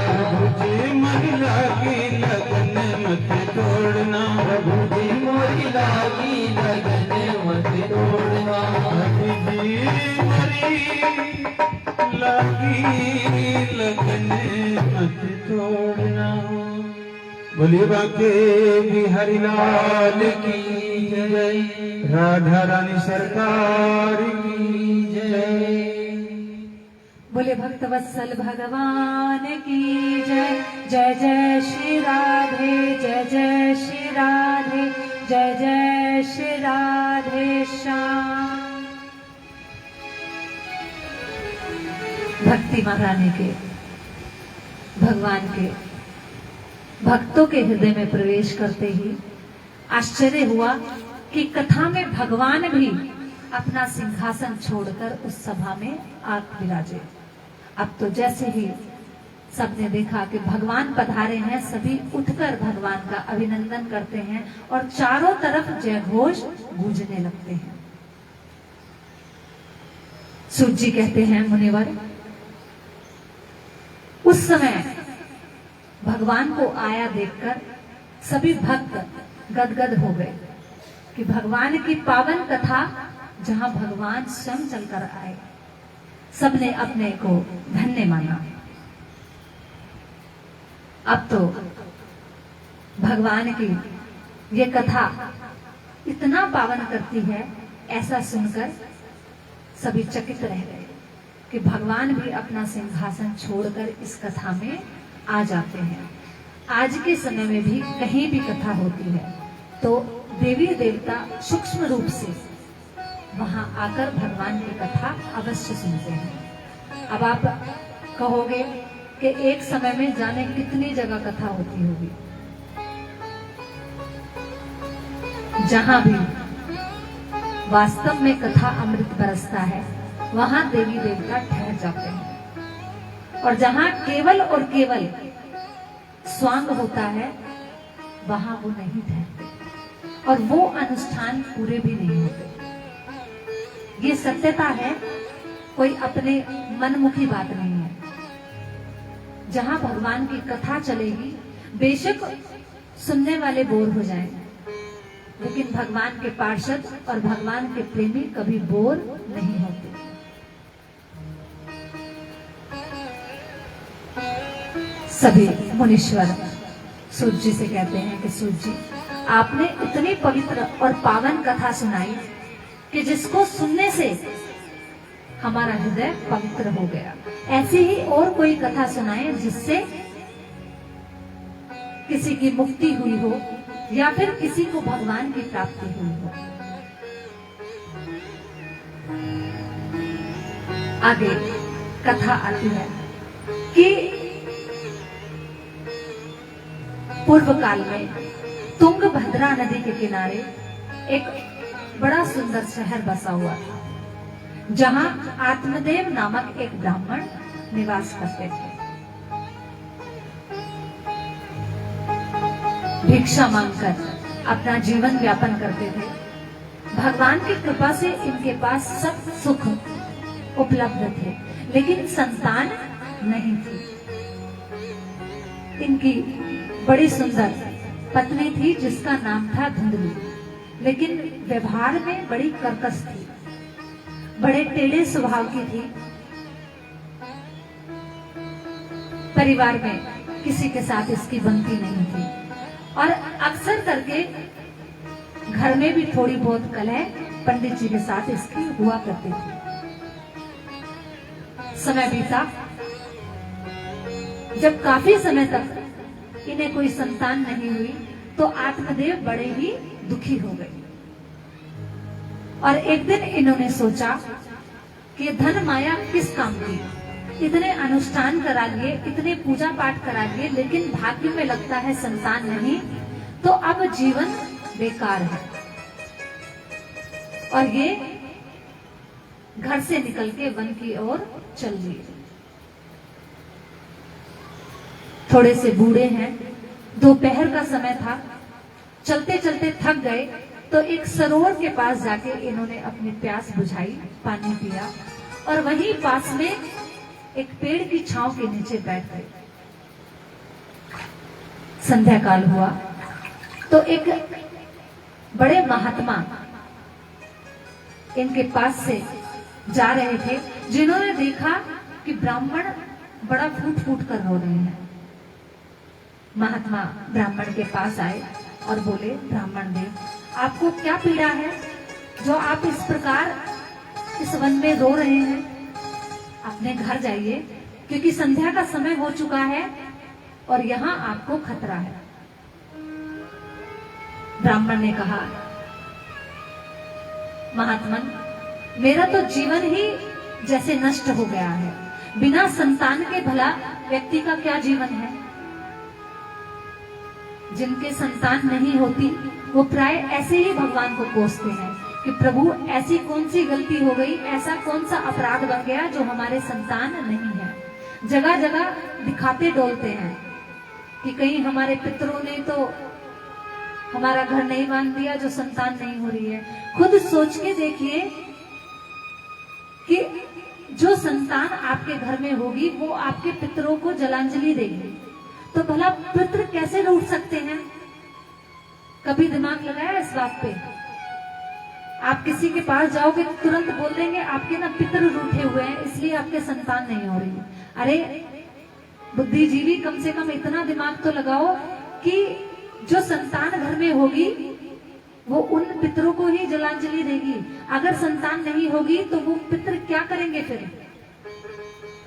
जी मोरी लागी लगन मत तोड़ना जी मोरी लागी लगन मत तोड़ना जी मोरी लागी लगन मत तोड़ना। बोलिए बाके बिहारी लाल की जय, राधा रानी सरकार की जय। बोले भक्तवत्सल भगवान की जय। जय जय श्री राधे, जय जय श्री राधे, जय जय श्री राधे श्याम। भक्ति महारानी के, भगवान के भक्तों के हृदय में प्रवेश करते ही आश्चर्य हुआ कि कथा में भगवान भी अपना सिंहासन छोड़कर उस सभा में आकर विराजे। अब तो जैसे ही सबने देखा कि भगवान पधारे हैं, सभी उठकर भगवान का अभिनंदन करते हैं और चारों तरफ जय घोष गूंजने लगते हैं। सूत जी कहते हैं, मुनिवर, उस समय भगवान को आया देखकर सभी भक्त गदगद हो गए कि भगवान की पावन कथा जहां भगवान स्वयं चलकर आए, सबने अपने को धन्य माना। अब तो भगवान की ये कथा इतना पावन करती है, ऐसा सुनकर सभी चकित रह गए कि भगवान भी अपना सिंहासन छोड़कर इस कथा में आ जाते हैं। आज के समय में भी कहीं भी कथा होती है तो देवी देवता सूक्ष्म रूप से वहां आकर भगवान की कथा अवश्य सुनते हैं। अब आप कहोगे कि एक समय में जाने कितनी जगह कथा होती होगी। जहां भी वास्तव में कथा अमृत बरसता है वहां देवी देवता ठहर जाते हैं, और जहां केवल और केवल स्वांग होता है वहां वो नहीं ठहरते और वो अनुष्ठान पूरे भी नहीं होते। ये सत्यता है, कोई अपने मनमुखी बात नहीं है। जहां भगवान की कथा चलेगी, बेशक सुनने वाले बोर हो जाएं, लेकिन भगवान के पार्षद और भगवान के प्रेमी कभी बोर नहीं होते। सभी मुनीश्वर सूत जी से कहते हैं कि सूत जी, आपने इतनी पवित्र और पावन कथा सुनाई कि जिसको सुनने से हमारा हृदय पवित्र हो गया। ऐसी ही और कोई कथा सुनाए जिससे किसी की मुक्ति हुई हो या फिर किसी को भगवान की प्राप्ति हुई हो। आगे कथा आती है कि पूर्व काल में तुंगभद्रा नदी के किनारे एक बड़ा सुंदर शहर बसा हुआ था, जहां आत्मदेव नामक एक ब्राह्मण निवास करते थे। भिक्षा मांगकर अपना जीवन व्यापन करते थे। भगवान की कृपा से इनके पास सब सुख उपलब्ध थे, लेकिन संतान नहीं थी। इनकी बड़ी सुंदर पत्नी थी जिसका नाम था धुंधली, लेकिन व्यवहार में बड़ी कर्कश थी, बड़े टेढ़े स्वभाव की थी। परिवार में किसी के साथ इसकी बनती नहीं थी और अक्सर करके घर में भी थोड़ी बहुत कलह पंडित जी के साथ इसकी हुआ करती थी। समय बीता, जब काफी समय तक इन्हें कोई संतान नहीं हुई तो आत्मदेव बड़े ही दुखी हो गए और एक दिन इन्होंने सोचा कि धन माया किस काम की, इतने अनुष्ठान करा लिए, इतने पूजा पाठ करा लिए, लेकिन भाग्य में लगता है संतान नहीं, तो अब जीवन बेकार है। और ये घर से निकल के वन की ओर चल दिए। थोड़े से बूढ़े हैं, दोपहर का समय था, चलते चलते थक गए तो एक सरोवर के पास जाके इन्होंने अपनी प्यास बुझाई, पानी पिया और वहीं पास में एक पेड़ की छांव के नीचे बैठ गए। संध्या काल हुआ तो एक बड़े महात्मा इनके पास से जा रहे थे, जिन्होंने देखा कि ब्राह्मण बड़ा फूट फूट कर रो रहे हैं। महात्मा ब्राह्मण के पास आए और बोले, ब्राह्मण देव, आपको क्या पीड़ा है जो आप इस प्रकार इस वन में रो रहे हैं? अपने घर जाइए, क्योंकि संध्या का समय हो चुका है और यहाँ आपको खतरा है। ब्राह्मण ने कहा, महात्मन, मेरा तो जीवन ही जैसे नष्ट हो गया है। बिना संतान के भला व्यक्ति का क्या जीवन है? जिनके संतान नहीं होती वो प्राय ऐसे ही भगवान को कोसते हैं कि प्रभु ऐसी कौन सी गलती हो गई, ऐसा कौन सा अपराध बन गया जो हमारे संतान नहीं है। जगह जगह दिखाते डोलते हैं कि कहीं हमारे पितरों ने तो हमारा घर नहीं बांध दिया जो संतान नहीं हो रही है। खुद सोच के देखिए कि जो संतान आपके घर में होगी वो आपके पितरों को जलांजलि देगी, तो भला पितृ कैसे रूठ सकते हैं? कभी दिमाग लगाया इस बात पे? आप किसी के पास जाओगे तो तुरंत बोल देंगे आपके ना पितृ रूठे हुए हैं इसलिए आपके संतान नहीं हो रही। अरे बुद्धिजीवी, कम से कम इतना दिमाग तो लगाओ कि जो संतान घर में होगी वो उन पितरों को ही जलांजलि देगी। अगर संतान नहीं होगी तो वो पितृ क्या करेंगे? फिर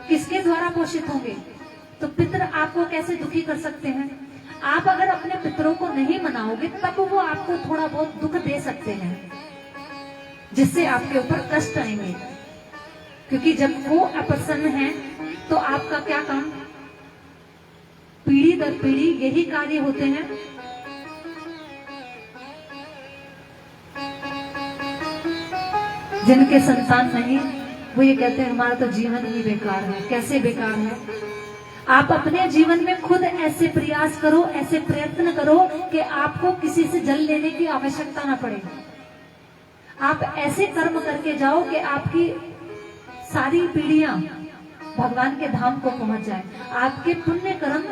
किसके द्वारा पोषित होंगे? तो पितृ आपको कैसे दुखी कर सकते हैं? आप अगर अपने पितरों को नहीं मनाओगे तब वो आपको थोड़ा बहुत दुख दे सकते हैं, जिससे आपके ऊपर कष्ट आएंगे। क्योंकि जब वो अप्रसन्न हैं तो आपका क्या काम? पीढ़ी दर पीढ़ी यही कार्य होते हैं। जिनके संतान नहीं, वो ये कहते हैं हमारा तो जीवन ही बेकार है। कैसे बेकार है? आप अपने जीवन में खुद ऐसे प्रयास करो, ऐसे प्रयत्न करो कि आपको किसी से जल लेने की आवश्यकता ना पड़े। आप ऐसे कर्म करके जाओ कि आपकी सारी पीढ़ियां भगवान के धाम को पहुंच जाए। आपके पुण्य कर्म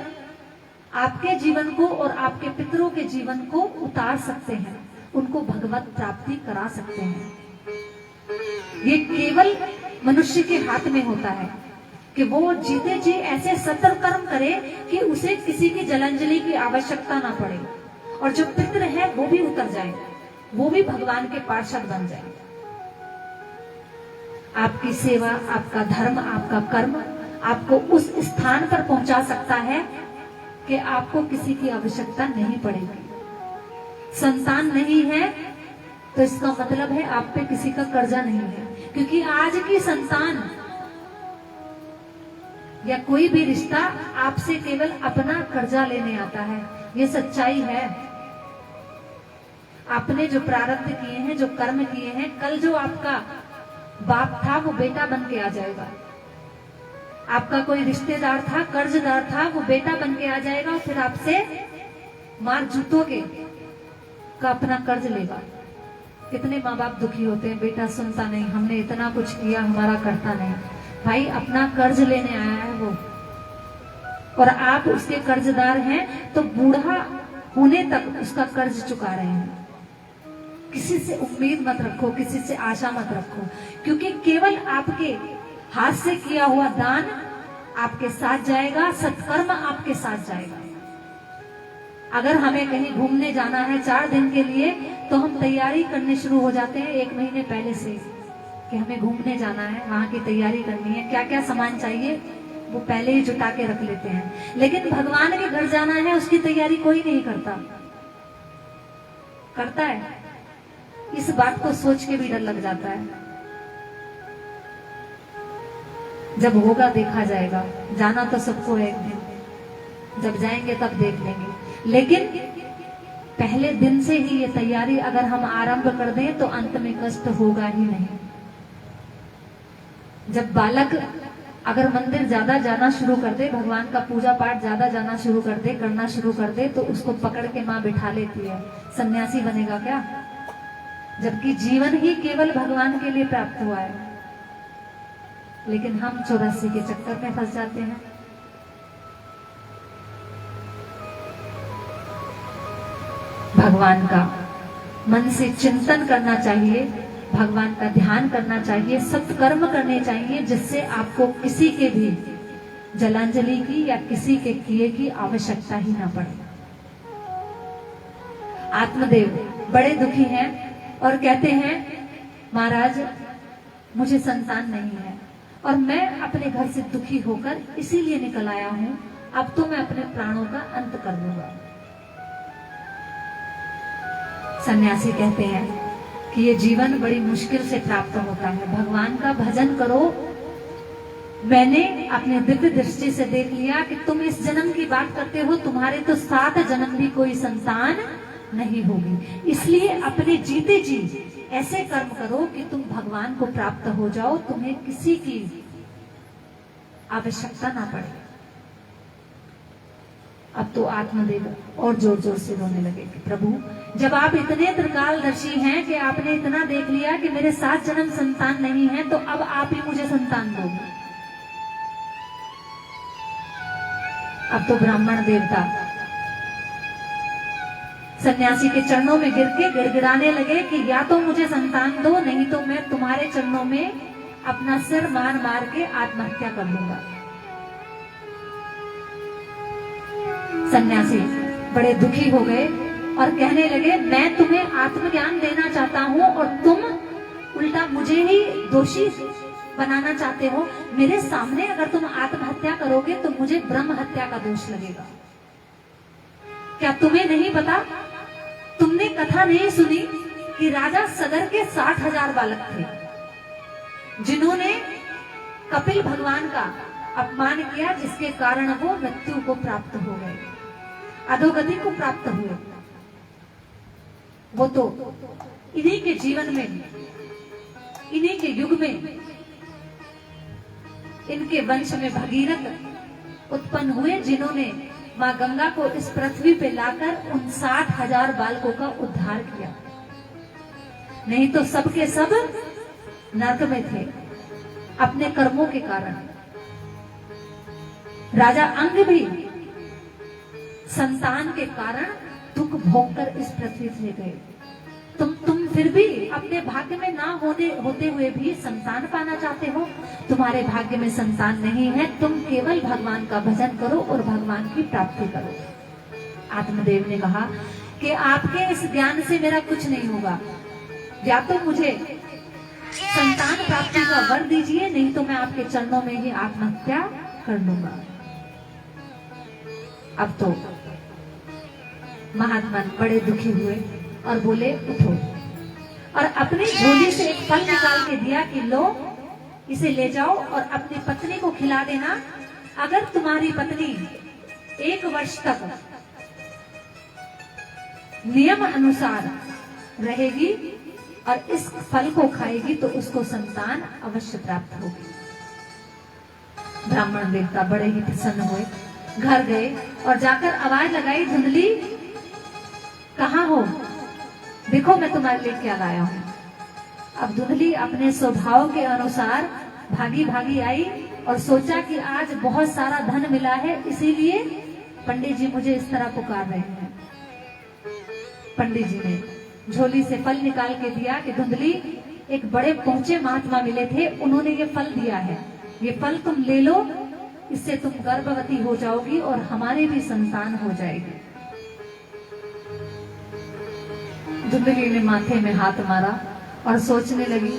आपके जीवन को और आपके पितरों के जीवन को उतार सकते हैं, उनको भगवत प्राप्ति करा सकते हैं। ये केवल मनुष्य के हाथ में होता है कि वो जीते जी ऐसे सत्तर कर्म करे कि उसे किसी की जलांजलि की आवश्यकता ना पड़े, और जो पितृ है वो भी उतर जाए, वो भी भगवान के पार्षद बन जाए। आपकी सेवा, आपका धर्म, आपका कर्म आपको उस स्थान पर पहुंचा सकता है कि आपको किसी की आवश्यकता नहीं पड़ेगी। संतान नहीं है तो इसका मतलब है आप पे किसी का कर्जा नहीं है, क्योंकि आज की संतान या कोई भी रिश्ता आपसे केवल अपना कर्जा लेने आता है। ये सच्चाई है। आपने जो प्रारब्ध किए हैं, जो कर्म किए हैं, कल जो आपका बाप था वो बेटा बन के आ जाएगा। आपका कोई रिश्तेदार था, कर्जदार था, वो बेटा बन के आ जाएगा और फिर आपसे मार जूतों के का अपना कर्ज लेगा। कितने माँ बाप दुखी होते हैं, बेटा सुनता नहीं, हमने इतना कुछ किया, हमारा करता नहीं। भाई अपना कर्ज लेने आया है वो, और आप उसके कर्जदार हैं तो बूढ़ा होने तक उसका कर्ज चुका रहे हैं। किसी से उम्मीद मत रखो, किसी से आशा मत रखो, क्योंकि केवल आपके हाथ से किया हुआ दान आपके साथ जाएगा, सत्कर्म आपके साथ जाएगा। अगर हमें कहीं घूमने जाना है 4 दिन के लिए तो हम तैयारी करने शुरू हो जाते हैं 1 महीने पहले से कि हमें घूमने जाना है, वहां की तैयारी करनी है, क्या क्या सामान चाहिए वो पहले ही जुटा के रख लेते हैं। लेकिन भगवान के घर जाना है उसकी तैयारी कोई नहीं करता। करता है? इस बात को सोच के भी डर लग जाता है। जब होगा देखा जाएगा, जाना तो सबको है एक दिन, जब जाएंगे तब देख लेंगे। लेकिन पहले दिन से ही ये तैयारी अगर हम आरंभ कर दें तो अंत में कष्ट होगा ही नहीं। जब बालक अगर मंदिर ज्यादा जाना शुरू कर दे, भगवान का पूजा पाठ ज्यादा जाना शुरू कर दे, करना शुरू कर दे, तो उसको पकड़ के माँ बिठा लेती है। सन्यासी बनेगा क्या? जबकि जीवन ही केवल भगवान के लिए प्राप्त हुआ है। लेकिन हम 84 के चक्कर में फंस जाते हैं। भगवान का मन से चिंतन करना चाहिए, भगवान का ध्यान करना चाहिए, सत्कर्म करने चाहिए, जिससे आपको किसी के भी जलांजलि की या किसी के किए की आवश्यकता ही ना पड़े। आत्मदेव बड़े दुखी हैं और कहते हैं, महाराज मुझे संतान नहीं है और मैं अपने घर से दुखी होकर इसीलिए निकल आया हूं, अब तो मैं अपने प्राणों का अंत कर लूंगा। सन्यासी कहते हैं कि ये जीवन बड़ी मुश्किल से प्राप्त होता है, भगवान का भजन करो। मैंने अपने दिव्य दृष्टि से देख लिया कि तुम इस जन्म की बात करते हो, तुम्हारे तो 7 जन्म भी कोई संतान नहीं होगी, इसलिए अपने जीते जी ऐसे कर्म करो कि तुम भगवान को प्राप्त हो जाओ, तुम्हें किसी की आवश्यकता ना पड़े। अब तो आत्मदेव और जोर जोर से रोने लगे कि प्रभु, जब आप इतने त्रिकालदर्शी हैं कि आपने इतना देख लिया कि मेरे 7 जन्म संतान नहीं है, तो अब आप ही मुझे संतान दोगे। अब तो ब्राह्मण देवता सन्यासी के चरणों में गिर के गिड़गिड़ाने लगे कि या तो मुझे संतान दो, नहीं तो मैं तुम्हारे चरणों में अपना सिर मार मार के आत्महत्या कर लूंगा। सन्यासी बड़े दुखी हो गए और कहने लगे, मैं तुम्हें आत्मज्ञान देना चाहता हूं और तुम उल्टा मुझे ही दोषी बनाना चाहते हो। मेरे सामने अगर तुम आत्महत्या करोगे तो मुझे ब्रह्म हत्या का दोष लगेगा। क्या तुम्हें नहीं पता, तुमने कथा नहीं सुनी कि राजा सगर के 60,000 बालक थे, जिन्होंने कपिल भगवान का अपमान किया, जिसके कारण वो मृत्यु को प्राप्त हो गए, अधोगति को प्राप्त हुए। वो तो इन्हीं के जीवन में, इन्हीं के युग में, इनके वंश में भगीरथ उत्पन्न हुए, जिन्होंने मां गंगा को इस पृथ्वी पे लाकर उन 60,000 बालकों का उद्धार किया। नहीं तो सबके सब नरक में थे अपने कर्मों के कारण। राजा अंग भी संतान के कारण दुख भोगकर इस पृथ्वी से गए। तुम फिर भी अपने भाग्य में ना होते हुए भी संतान पाना चाहते हो। तुम्हारे भाग्य में संतान नहीं है, तुम केवल भगवान का भजन करो और भगवान की प्राप्ति करो। आत्मदेव ने कहा कि आपके इस ज्ञान से मेरा कुछ नहीं होगा, या तो मुझे संतान प्राप्ति का वर दीजिए, नहीं तो मैं आपके चरणों में ही आत्महत्या कर लूंगा। अब तो महात्मा बड़े दुखी हुए और बोले, उठो, और अपनी झोली से एक फल निकाल के दिया कि लो, इसे ले जाओ और अपनी पत्नी को खिला देना। अगर तुम्हारी पत्नी 1 वर्ष तक नियम अनुसार रहेगी और इस फल को खाएगी तो उसको संतान अवश्य प्राप्त होगी। ब्राह्मण देवता बड़े ही प्रसन्न हुए, घर गए और जाकर आवाज लगाई, धुंधली कहाँ हो, देखो मैं तुम्हारे लिए क्या लाया हूं। अब धुंधली अपने स्वभाव के अनुसार भागी भागी आई और सोचा कि आज बहुत सारा धन मिला है, इसीलिए पंडित जी मुझे इस तरह पुकार रहे हैं। पंडित जी ने झोली से फल निकाल के दिया कि धुंधली, एक बड़े पहुंचे महात्मा मिले थे, उन्होंने ये फल दिया है, ये फल तुम ले लो, इससे तुम गर्भवती हो जाओगी और हमारे भी संतान हो जाएगी। धुंधली ने माथे में हाथ मारा और सोचने लगी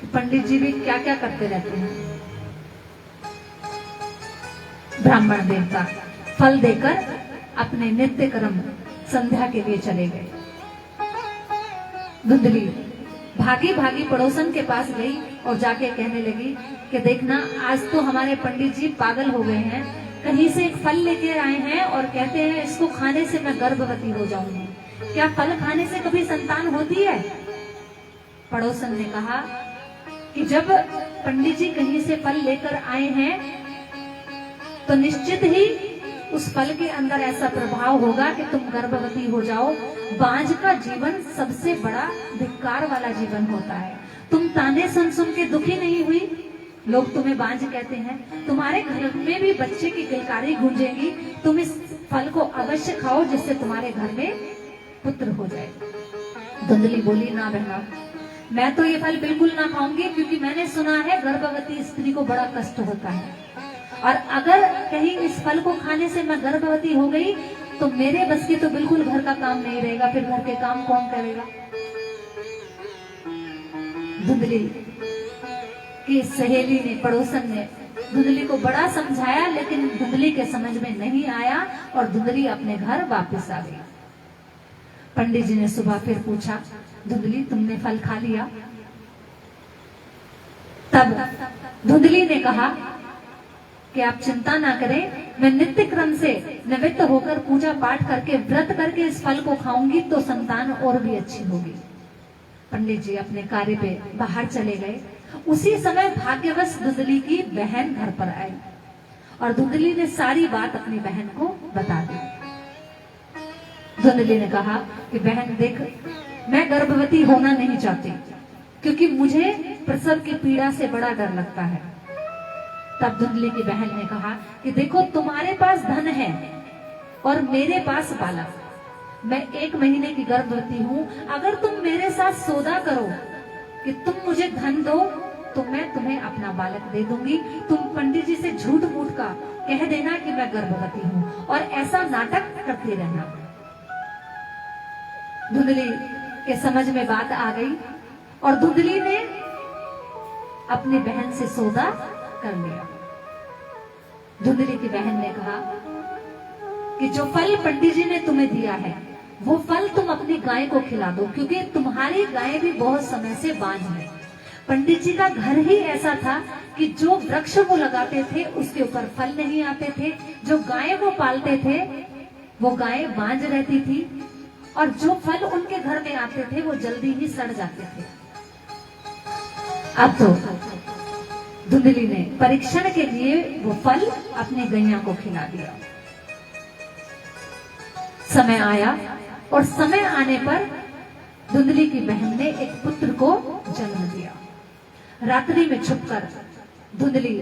कि पंडित जी भी क्या क्या करते रहते हैं। ब्राह्मण देवता फल देकर अपने नित्य कर्म संध्या के लिए चले गए। धुंधली भागी भागी पड़ोसन के पास गई और जाके कहने लगी कि देखना, आज तो हमारे पंडित जी पागल हो गए हैं, कहीं से एक फल लेके आए हैं और कहते हैं इसको खाने से मैं गर्भवती हो जाऊंगी। क्या फल खाने से कभी संतान होती है? पड़ोसन ने कहा कि जब पंडित जी कहीं से फल लेकर आए हैं तो निश्चित ही उस फल के अंदर ऐसा प्रभाव होगा कि तुम गर्भवती हो जाओ। बांझ का जीवन सबसे बड़ा धिक्कार वाला जीवन होता है। तुम ताने सुन सुन के दुखी नहीं हुई, लोग तुम्हें बांझ कहते हैं, तुम्हारे घर में भी बच्चे की किलकारी गूंजेगी। तुम इस फल को अवश्य खाओ जिससे तुम्हारे घर में पुत्र हो जाए। धुंधली बोली, ना बहना, मैं तो ये फल बिल्कुल ना खाऊंगी, क्योंकि मैंने सुना है गर्भवती स्त्री को बड़ा कष्ट होता है, और अगर कहीं इस फल को खाने से मैं गर्भवती हो गई तो मेरे बस की तो बिल्कुल घर का काम नहीं रहेगा, फिर घर के काम कौन करेगा। धुंधली की सहेली ने, पड़ोसन ने धुंधली को बड़ा समझाया, लेकिन धुंधली के समझ में नहीं आया और धुंधली अपने घर वापस आ गई। पंडित जी ने सुबह फिर पूछा, धुंधली तुमने फल खा लिया? तब धुंधली ने कहा कि आप चिंता ना करें, मैं नित्य क्रम से निवृत्त होकर पूजा पाठ करके व्रत करके इस फल को खाऊंगी तो संतान और भी अच्छी होगी। पंडित जी अपने कार्य पे बाहर चले गए। उसी समय भाग्यवश धुंधली की बहन घर पर आई और धुंधली ने सारी बात अपनी बहन को बता दी। धुंधली ने कहा कि बहन देख, मैं गर्भवती होना नहीं चाहती, क्योंकि मुझे प्रसव की पीड़ा से बड़ा डर लगता है। तब धुंधली की बहन ने कहा कि देखो, तुम्हारे पास धन है और मेरे पास बालक, मैं 1 महीने की गर्भवती हूं। अगर तुम मेरे साथ सौदा करो कि तुम मुझे धन दो तो मैं तुम्हें अपना बालक दे दूंगी। तुम पंडित जी से झूठ मूठ का कह देना कि मैं गर्भवती हूं और ऐसा नाटक करते रहना। धुंधली के समझ में बात आ गई और धुंधली ने अपनी बहन से सौदा कर लिया। धुंधली की बहन ने कहा कि जो फल पंडित जी ने तुम्हें दिया है वो फल तुम अपनी गाय को खिला दो, क्योंकि तुम्हारी गाय भी बहुत समय से बांझ है। पंडित जी का घर ही ऐसा था कि जो वृक्ष वो लगाते थे उसके ऊपर फल नहीं आते थे। जो गाय वो पालते थे वो गाय बांझ रहती थी और जो फल उनके घर में आते थे वो जल्दी ही सड़ जाते थे। अब तो धुंधली ने परीक्षण के लिए वो फल अपनी गैया को खिला दिया। समय आया और समय आने पर धुंधली की बहन ने एक पुत्र को जन्म दिया। रात्रि में छुपकर धुंधली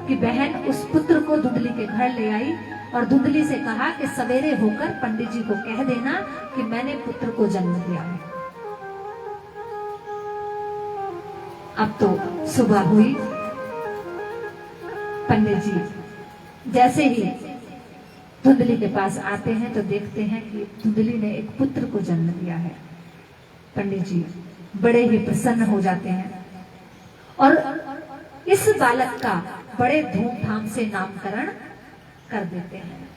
की बहन उस पुत्र को धुंधली के घर ले आई और धुंधली से कहा कि सवेरे होकर पंडित जी को कह देना कि मैंने पुत्र को जन्म दिया है। अब तो सुबह हुई। पंडित जी जैसे ही धुंधली के पास आते हैं तो देखते हैं कि धुंधली ने एक पुत्र को जन्म दिया है। पंडित जी बड़े ही प्रसन्न हो जाते हैं और इस बालक का बड़े धूमधाम से नामकरण कर देते हैं।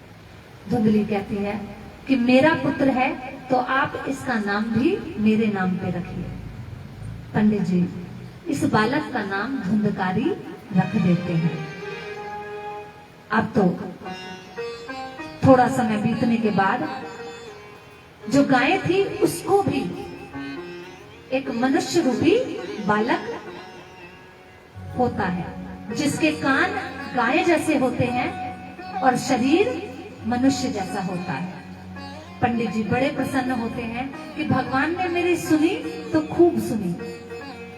धुंधली कहती है कि मेरा पुत्र है तो आप इसका नाम भी मेरे नाम पे रखिए। पंडित जी इस बालक का नाम धुंधकारी रख देते हैं। अब तो थोड़ा समय बीतने के बाद जो गाय थी उसको भी एक मनुष्य रूपी बालक होता है, जिसके कान गाय जैसे होते हैं और शरीर मनुष्य जैसा होता है। पंडित जी बड़े प्रसन्न होते हैं कि भगवान ने मेरी सुनी तो खूब सुनी।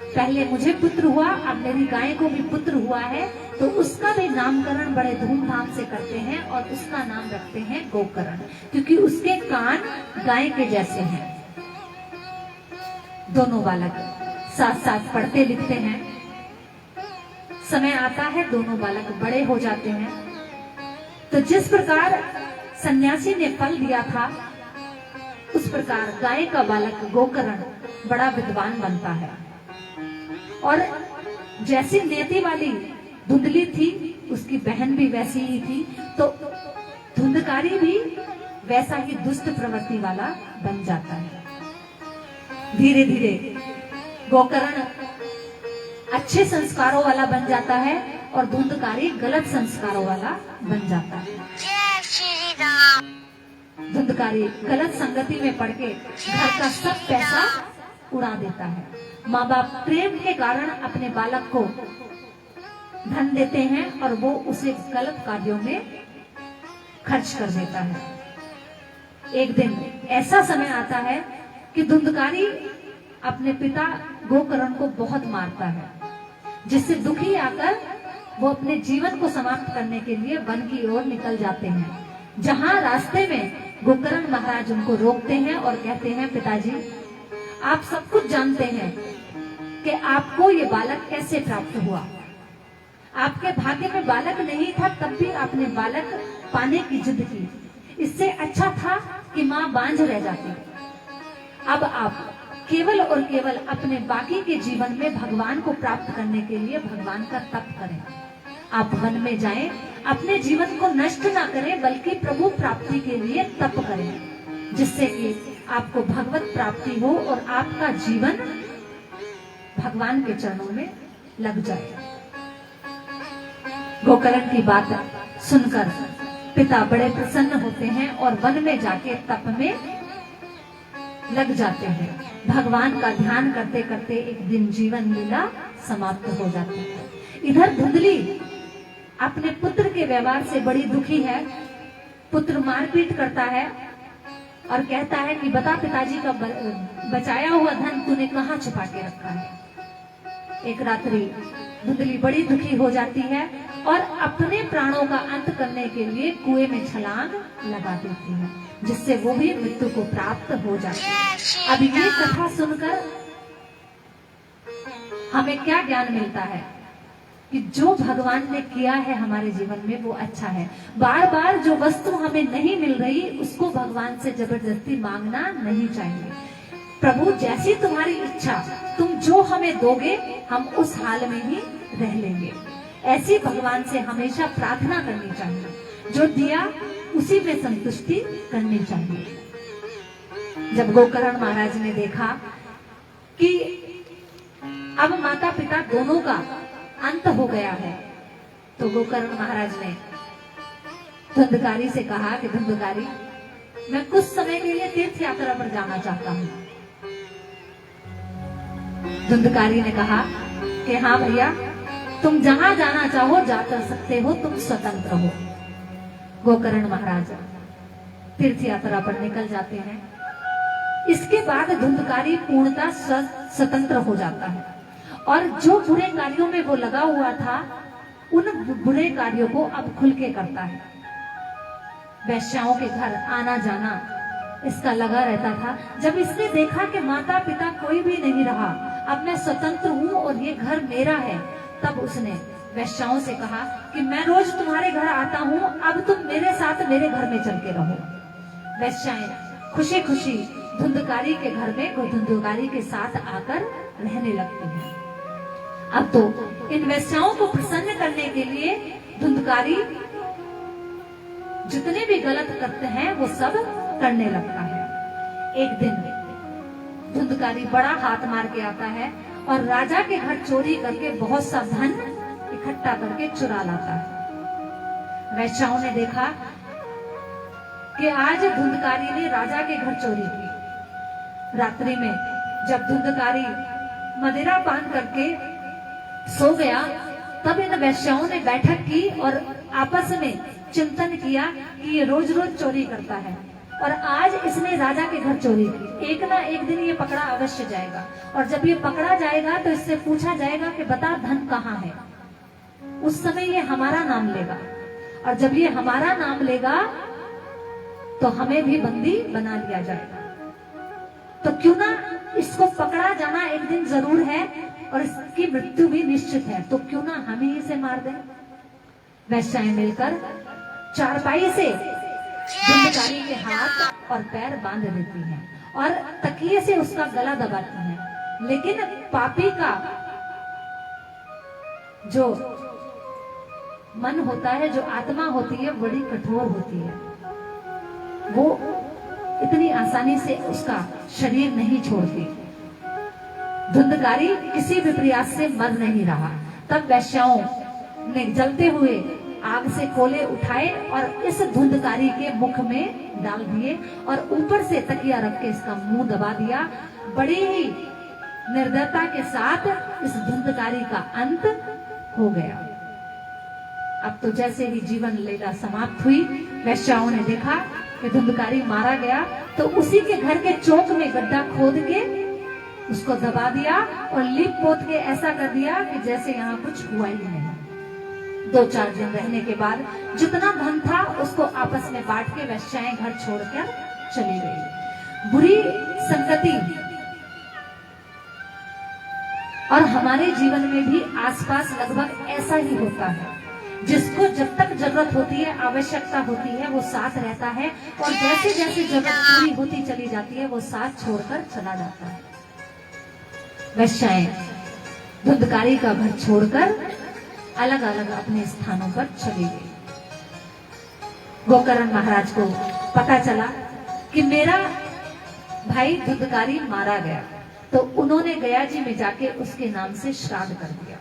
पहले मुझे पुत्र हुआ, अब मेरी गाय को भी पुत्र हुआ है, तो उसका भी नामकरण बड़े धूमधाम से करते हैं और उसका नाम रखते हैं गोकर्ण, क्योंकि उसके कान गाय के जैसे हैं। दोनों बालक साथ साथ पढ़ते लिखते हैं। समय आता है दोनों बालक बड़े हो जाते हैं। तो जिस प्रकार सन्यासी ने फल दिया था उस प्रकार गाय का बालक गोकर्ण बड़ा विद्वान बनता है। और जैसी नेति वाली धुंधली थी उसकी बहन भी वैसी ही थी, तो धुंधकारी भी वैसा ही दुष्ट प्रवृत्ति वाला बन जाता है। धीरे धीरे गोकर्ण अच्छे संस्कारों वाला बन जाता है और धुंधकारी गलत संस्कारों वाला बन जाता है। जय श्री राम। धुंधकारी गलत संगति में पड़ के घर का सब पैसा उड़ा देता है। माँ बाप प्रेम के कारण अपने बालक को धन देते हैं और वो उसे गलत कार्यों में खर्च कर देता है। एक दिन ऐसा समय आता है कि धुंधकारी अपने पिता गोकर्ण को बहुत मारता है, जिससे दुखी आकर वो अपने जीवन को समाप्त करने के लिए वन की ओर निकल जाते हैं। जहां रास्ते में गोकर्ण महाराज उनको रोकते हैं और कहते हैं, पिताजी आप सब कुछ जानते हैं कि आपको ये बालक कैसे प्राप्त हुआ। आपके भाग्य में बालक नहीं था, तब भी आपने बालक पाने की जिद की। इससे अच्छा था कि माँ बांझ रह जाती। अब आप केवल और केवल अपने बाकी के जीवन में भगवान को प्राप्त करने के लिए भगवान का तप करें। आप वन में जाएं, अपने जीवन को नष्ट ना करें, बल्कि प्रभु प्राप्ति के लिए तप करें, जिससे कि आपको भगवत प्राप्ति हो और आपका जीवन भगवान के चरणों में लग जाए। गोकर्ण की बात सुनकर पिता बड़े प्रसन्न होते हैं और वन में जाके तप में लग जाते हैं। भगवान का ध्यान करते करते एक दिन जीवन लीला समाप्त हो जाती है। इधर धुंधली अपने पुत्र के व्यवहार से बड़ी दुखी है। पुत्र मारपीट करता है और कहता है कि बता, पिताजी का बचाया हुआ धन तूने कहाँ छुपा के रखा है। एक रात्रि धुंधली बड़ी दुखी हो जाती है और अपने प्राणों का अंत करने के लिए कुएं में छलांग लगा देती है, जिससे वो भी मृत्यु को प्राप्त हो जाती है। अब ये कथा सुनकर हमें क्या ज्ञान मिलता है कि जो भगवान ने किया है हमारे जीवन में वो अच्छा है। बार बार जो वस्तु हमें नहीं मिल रही उसको भगवान से जबरदस्ती मांगना नहीं चाहिए। प्रभु जैसी तुम्हारी इच्छा, तुम जो हमें दोगे हम उस हाल में ही रह लेंगे, ऐसी भगवान से हमेशा प्रार्थना करनी चाहिए। जो दिया उसी में संतुष्टि करनी चाहिए। जब गोकर्ण महाराज ने देखा कि अब माता पिता दोनों का अंत हो गया है, तो गोकर्ण महाराज ने धुंधकारी से कहा कि धुंधकारी, मैं कुछ समय के लिए तीर्थ यात्रा पर जाना चाहता हूँ। धुंधकारी ने कहा कि हाँ भैया, तुम जहां जाना चाहो जा कर सकते हो, तुम स्वतंत्र हो। गोकर्ण महाराज तीर्थ यात्रा पर निकल जाते हैं। इसके बाद धुंधकारी पूर्णतः स्वतंत्र हो जाता है और जो बुरे कार्यों में वो लगा हुआ था उन बुरे कार्यों को अब खुल के करता है। वैश्याओं के घर आना जाना इसका लगा रहता था। जब इसने देखा कि माता पिता कोई भी नहीं रहा, अब मैं स्वतंत्र हूँ और ये घर मेरा है, तब उसने वैश्याओं से कहा कि मैं रोज तुम्हारे घर आता हूँ, अब तुम मेरे साथ मेरे घर में चल के रहो। वैश्याएं खुशी खुशी धुंधकारी के घर में धुंधकारी के साथ आकर रहने लगती हैं। अब तो इन वैश्याओं को प्रसन्न करने के लिए धुंधकारी जितने भी गलत करते हैं वो सब करने लगता है। एक दिन धुंधकारी बड़ा हाथ मार के आता है और राजा के घर चोरी करके बहुत सा धन इकट्ठा करके चुरा लाता है। वैश्याओं ने देखा कि आज धुंधकारी ने राजा के घर चोरी की। रात्रि में जब धुंधकारी मदिरा पान करके सो गया, तब इन वैश्याओं ने बैठक की और आपस में चिंतन किया कि ये रोज रोज चोरी करता है और आज इसने राजा के घर चोरी की। एक ना एक दिन ये पकड़ा अवश्य जाएगा और जब ये पकड़ा जाएगा तो इससे पूछा जाएगा कि बता धन कहाँ है। उस समय ये हमारा नाम लेगा और जब ये हमारा नाम लेगा तो हमें भी बंदी बना लिया जाएगा। तो क्यों ना इसको पकड़ा जाना एक दिन जरूर है और इसकी मृत्यु भी निश्चित है, तो क्यों ना हम ही इसे मार दें। वैश्याएं मिलकर चारपाई से धुंधकारी के हाथ और पैर बांध देती हैं और तकिए से उसका गला दबाती हैं। लेकिन पापी का जो मन होता है, जो आत्मा होती है, बड़ी कठोर होती है। वो इतनी आसानी से उसका शरीर नहीं छोड़ती। धुंधकारी किसी भी प्रयास से मर नहीं रहा। तब वैश्याओं ने जलते हुए आग से कोले उठाए और इस धुंधकारी के मुख में डाल दिए और ऊपर से तकिया रख के इसका मुंह दबा दिया। बड़ी ही निर्दयता के साथ इस धुंधकारी का अंत हो गया। अब तो जैसे ही जीवन लीला समाप्त हुई, वैश्याओं ने देखा कि धुंधकारी मारा गया, तो उसी के घर के चौक में गड्ढा खोद के उसको दबा दिया और लीप पोत के ऐसा कर दिया कि जैसे यहाँ कुछ हुआ ही नहीं। 2-4 दिन रहने के बाद जितना धन था उसको आपस में बांट के वैश्याएं घर छोड़कर चली गई। बुरी संगति। और हमारे जीवन में भी आसपास लगभग ऐसा ही होता है, जिसको जब तक जरूरत होती है, आवश्यकता होती है, वो साथ रहता है, और जैसे जैसे जरूरत पूरी होती चली जाती है वो साथ छोड़कर चला जाता है। वैश्याएं धुंधकारी का घर छोड़कर अलग अलग अपने स्थानों पर चली गई। गोकर्ण महाराज को पता चला कि मेरा भाई धुंधकारी मारा गया, तो उन्होंने गया जी में जाके उसके नाम से श्राद्ध कर दिया।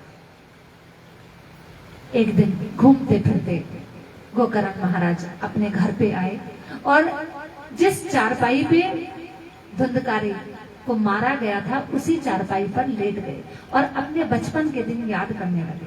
एक दिन घूमते फिरते गोकर्ण महाराज अपने घर पे आए और जिस चारपाई पे धुंधकारी को मारा गया था उसी चारपाई पर लेट गए और अपने बचपन के दिन याद करने लगे।